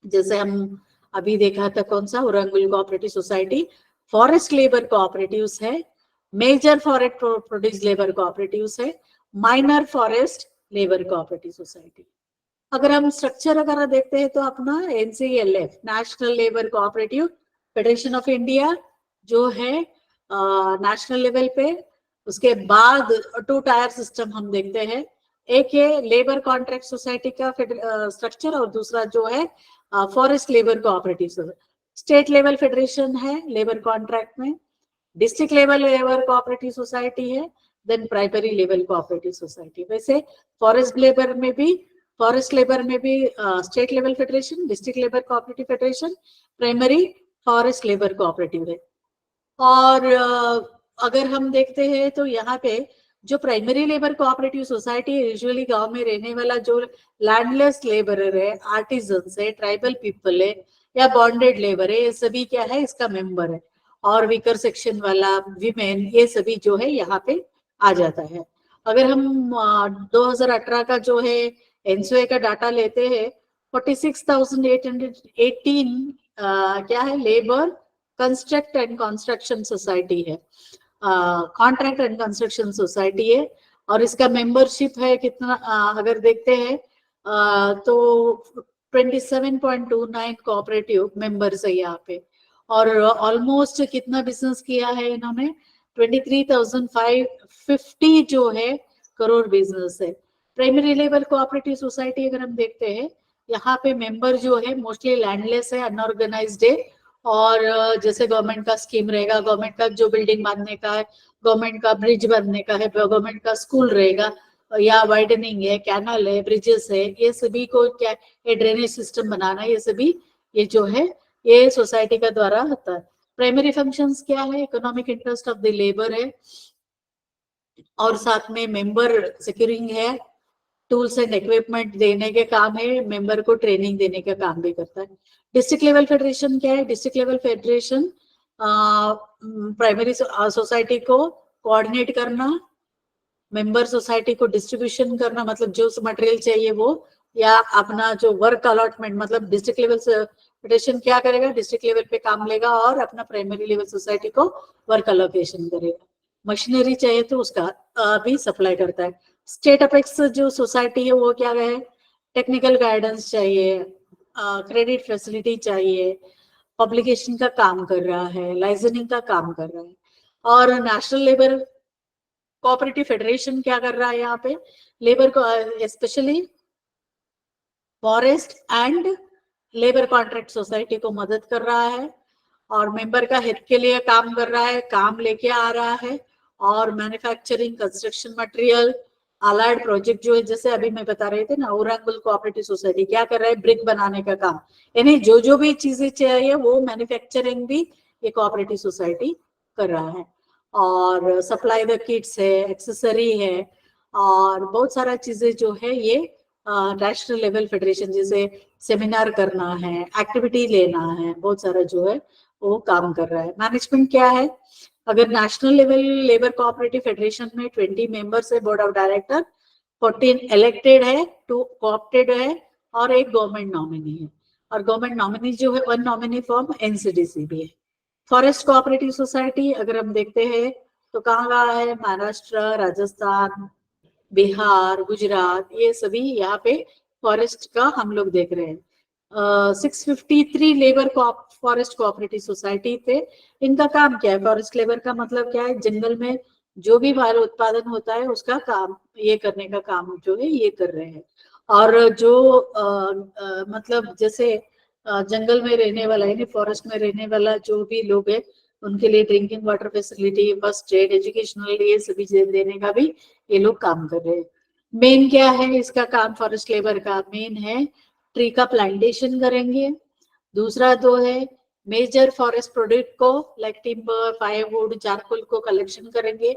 S1: जैसे हम अभी देखा था कौन सा, Uralungal cooperative society. Forest labour cooperatives है, major forest produce labour cooperatives है, minor forest labour cooperative society. अगर हम स्ट्रक्चर अगर देखते हैं तो अपना NCLF national labour cooperative federation of India जो है नेशनल लेवल पे, उसके बाद 2 टायर सिस्टम हम देखते हैं, एक है लेबर कॉन्ट्रैक्ट सोसाइटी का स्ट्रक्चर, और दूसरा जो है forest labour cooperative. State level federation है लेबर कॉन्ट्रैक्ट में, district level labour cooperative society है, then primary level cooperative society. वैसे फॉरेस्ट लेबर में भी state level federation, district labour cooperative federation, primary forest labour cooperative है। और अगर हम देखते हैं तो यहाँ पे जो प्राइमरी लेबर कोऑपरेटिव सोसाइटी है, यूजुअली गांव में रहने वाला जो लैंडलेस लेबरर है, आर्टिजन्स है, ट्राइबल पीपल है, या बॉन्डेड लेबर है, ये सभी क्या है, इसका मेंबर है। और वीकर सेक्शन वाला, विमेन, ये सभी जो है यहाँ पे आ जाता है। अगर हम 2018 का जो है एनसीओए का डाटा लेते हैं, 46,818 क्या है, labour construct and construction society है, कॉन्ट्रैक्ट एंड कंस्ट्रक्शन सोसाइटी है। और इसका मेंबरशिप है कितना, अगर देखते हैं तो 27.29 कोऑपरेटिव मेंबर्स है यहाँ पे। और ऑलमोस्ट कितना बिजनेस किया है इन्होंने, 23,550 जो है करोड़ बिजनेस है। प्राइमरी लेवल कोऑपरेटिव सोसाइटी अगर हम देखते हैं, यहाँ पे मेंबर जो है मोस्टली लैंडलेस है, अनऑर्गेनाइज्ड है। और जैसे गवर्नमेंट का स्कीम रहेगा, गवर्नमेंट का जो बिल्डिंग बांधने का है, गवर्नमेंट का ब्रिज बनने का है, गवर्नमेंट का स्कूल रहेगा, या वाइडनिंग है, कैनल है, ब्रिजेस है, ये सभी को क्या, ये ड्रेनेज सिस्टम बनाना, ये सभी ये जो है ये सोसाइटी का द्वारा होता है। प्राइमरी फंक्शंस क्या है, economic interest of the labour है, और साथ में मेंबर सिक्योरिंग है, टूल्स एंड इक्विपमेंट देने के काम है, मेंबर को ट्रेनिंग देने का काम भी करता है। डिस्ट्रिक्ट लेवल फेडरेशन क्या है, district level federation primary society को कोऑर्डिनेट करना, मेंबर सोसाइटी को डिस्ट्रीब्यूशन करना, मतलब जो मटेरियल चाहिए वो, या अपना जो वर्क अलॉटमेंट, मतलब डिस्ट्रिक्ट लेवल फेडरेशन क्या करेगा, डिस्ट्रिक्ट लेवल पे काम लेगा और अपना प्राइमरी लेवल सोसाइटी को वर्क अलोकेशन करेगा। मशीनरी चाहिए तो उसका भी सप्लाई करता है। स्टेट अपेक्स जो सोसाइटी है वो क्या है, टेक्निकल गाइडेंस चाहिए, क्रेडिट फैसिलिटी चाहिए, पब्लिकेशन का काम कर रहा है, लाइसेंसिंग का काम कर रहा है। और नेशनल लेबर कोऑपरेटिव फेडरेशन क्या कर रहा है, यहाँ पे लेबर को specially forest and labour contract society को मदद कर रहा है, और मेंबर का हित के लिए काम कर रहा है, काम लेके आ रहा है। और manufacturing, construction material, allied project जो है, जैसे अभी मैं बता रहे थे ना, औरंगल कोऑपरेटिव सोसाइटी क्या कर रहा है, ब्रिक बनाने का काम, यानी जो जो भी चीजें चाहिए वो मैन्युफैक्चरिंग भी ये कोऑपरेटिव सोसाइटी कर रहा है। और सप्लाई द किट्स है, एक्सेसरी है, और बहुत सारा चीजें जो है ये नेशनल लेवल फेडरेशन, जैसे सेमिनार करना है, एक्टिविटी लेना है, बहुत सारा जो है वो काम कर रहा है। मैनेजमेंट क्या है, अगर national level labour cooperative federation में 20 मेंबर्स है, बोर्ड ऑफ डायरेक्टर 14 इलेक्टेड है, 2 कोऑप्टेड है, और एक गवर्नमेंट नॉमिनी है। और गवर्नमेंट नॉमिनी जो है, 1 नॉमिनी फॉर्म एनसीडीसी भी है। फॉरेस्ट कोऑपरेटिव सोसाइटी अगर हम देखते हैं तो कहाँ है, महाराष्ट्र, राजस्थान, बिहार, गुजरात, ये सभी यहाँ पे फॉरेस्ट का हम लोग देख रहे हैं। 653 लेबर फॉरेस्ट कोऑपरेटिव सोसाइटी थे। इनका काम क्या है, फॉरेस्ट लेबर का मतलब क्या है, जंगल में जो भी बाल उत्पादन होता है उसका काम, ये करने का काम जो है ये कर रहे हैं। और जो मतलब जैसे जंगल में रहने वाला है, फॉरेस्ट में रहने वाला जो भी लोग है, उनके लिए drinking water facility, first aid, educational, ये सभी चीजें देने का भी ये लोग काम कर रहे हैं। मेन क्या है इसका काम, फॉरेस्ट लेबर का मेन है ट्री का प्लांटेशन करेंगे। दूसरा तो है मेजर फॉरेस्ट प्रोडक्ट को लाइक टिम्बर, फायरवुड, चारकोल को कलेक्शन करेंगे।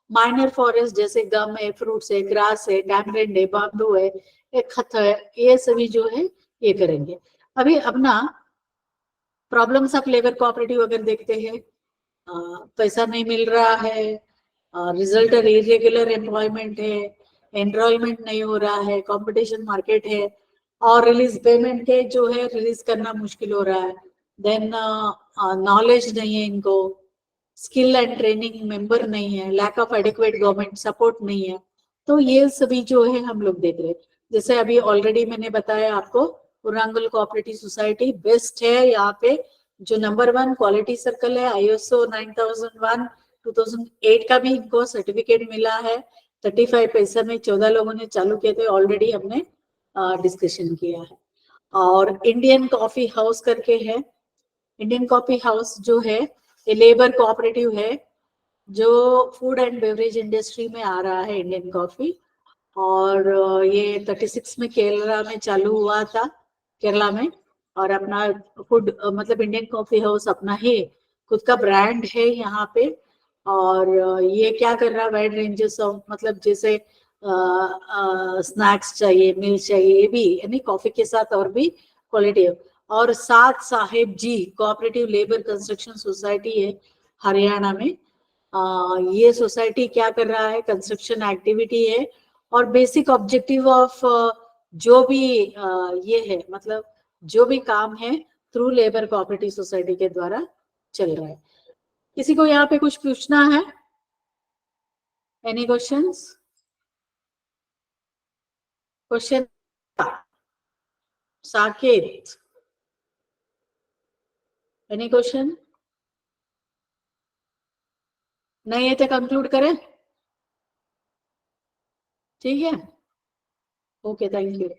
S1: माइनर फॉरेस्ट जैसे गम है, फ्रूट्स है, ग्रास है, टैमरिंड है, बाम्बू है, एक खत है, ये सभी जो है ये करेंगे। अभी अपना प्रॉब्लम्स ऑफ लेबर कोऑपरेटिव अगर देखते हैं, पैसा नहीं मिल रहा है, रिजल्ट इरेगुलर एम्प्लॉयमेंट है, एनरोलमेंट नहीं हो रहा है, कंपटीशन मार्केट है, और रिलीज पेमेंट के जो है रिलीज करना मुश्किल हो रहा है। देन नॉलेज नहीं है इनको, स्किल एंड ट्रेनिंग मेंबर नहीं है, lack of adequate government support नहीं है। तो ये सभी जो है हम लोग देख रहे हैं। जैसे अभी ऑलरेडी मैंने बताया आपको, उरांगल कोऑपरेटिव सोसाइटी बेस्ट है यहाँ पे, जो नंबर 1 क्वालिटी सर्कल है, ISO 9001 2008 का भी इनको सर्टिफिकेट मिला है। 35 पैसा में 14 लोगों ने चालू किए थे, ऑलरेडी हमने डिस्कशन किया है। और इंडियन कॉफी हाउस करके है, इंडियन कॉफी हाउस जो है ये लेबर कोऑपरेटिव है, जो फूड एंड बेवरेज इंडस्ट्री में आ रहा है इंडियन कॉफी। और ये 36 में केरला में चालू हुआ था, केरला में। और अपना फूड मतलब इंडियन कॉफी हाउस अपना ही खुद का ब्रांड है यहाँ पे। और ये क्या कर रहा है, वाइड रेंजेस ऑफ, मतलब जैसे स्नैक्स चाहिए, मिल चाहिए, ये भी यानी कॉफी के साथ और भी क्वालिटी है। और साथ साहेब जी कोऑपरेटिव लेबर कंस्ट्रक्शन सोसाइटी है हरियाणा में, ये सोसाइटी क्या कर रहा है, कंस्ट्रक्शन एक्टिविटी है, और बेसिक ऑब्जेक्टिव ऑफ जो भी ये है, मतलब जो भी काम है थ्रू लेबर कोऑपरेटिव सोसाइटी के द्वारा चल रहा है। किसी को यहाँ पे कुछ पूछना है? Any questions? Question Saket, any question? नहीं है तो कंक्लूड करें? ठीक है, ओके, थैंक यू।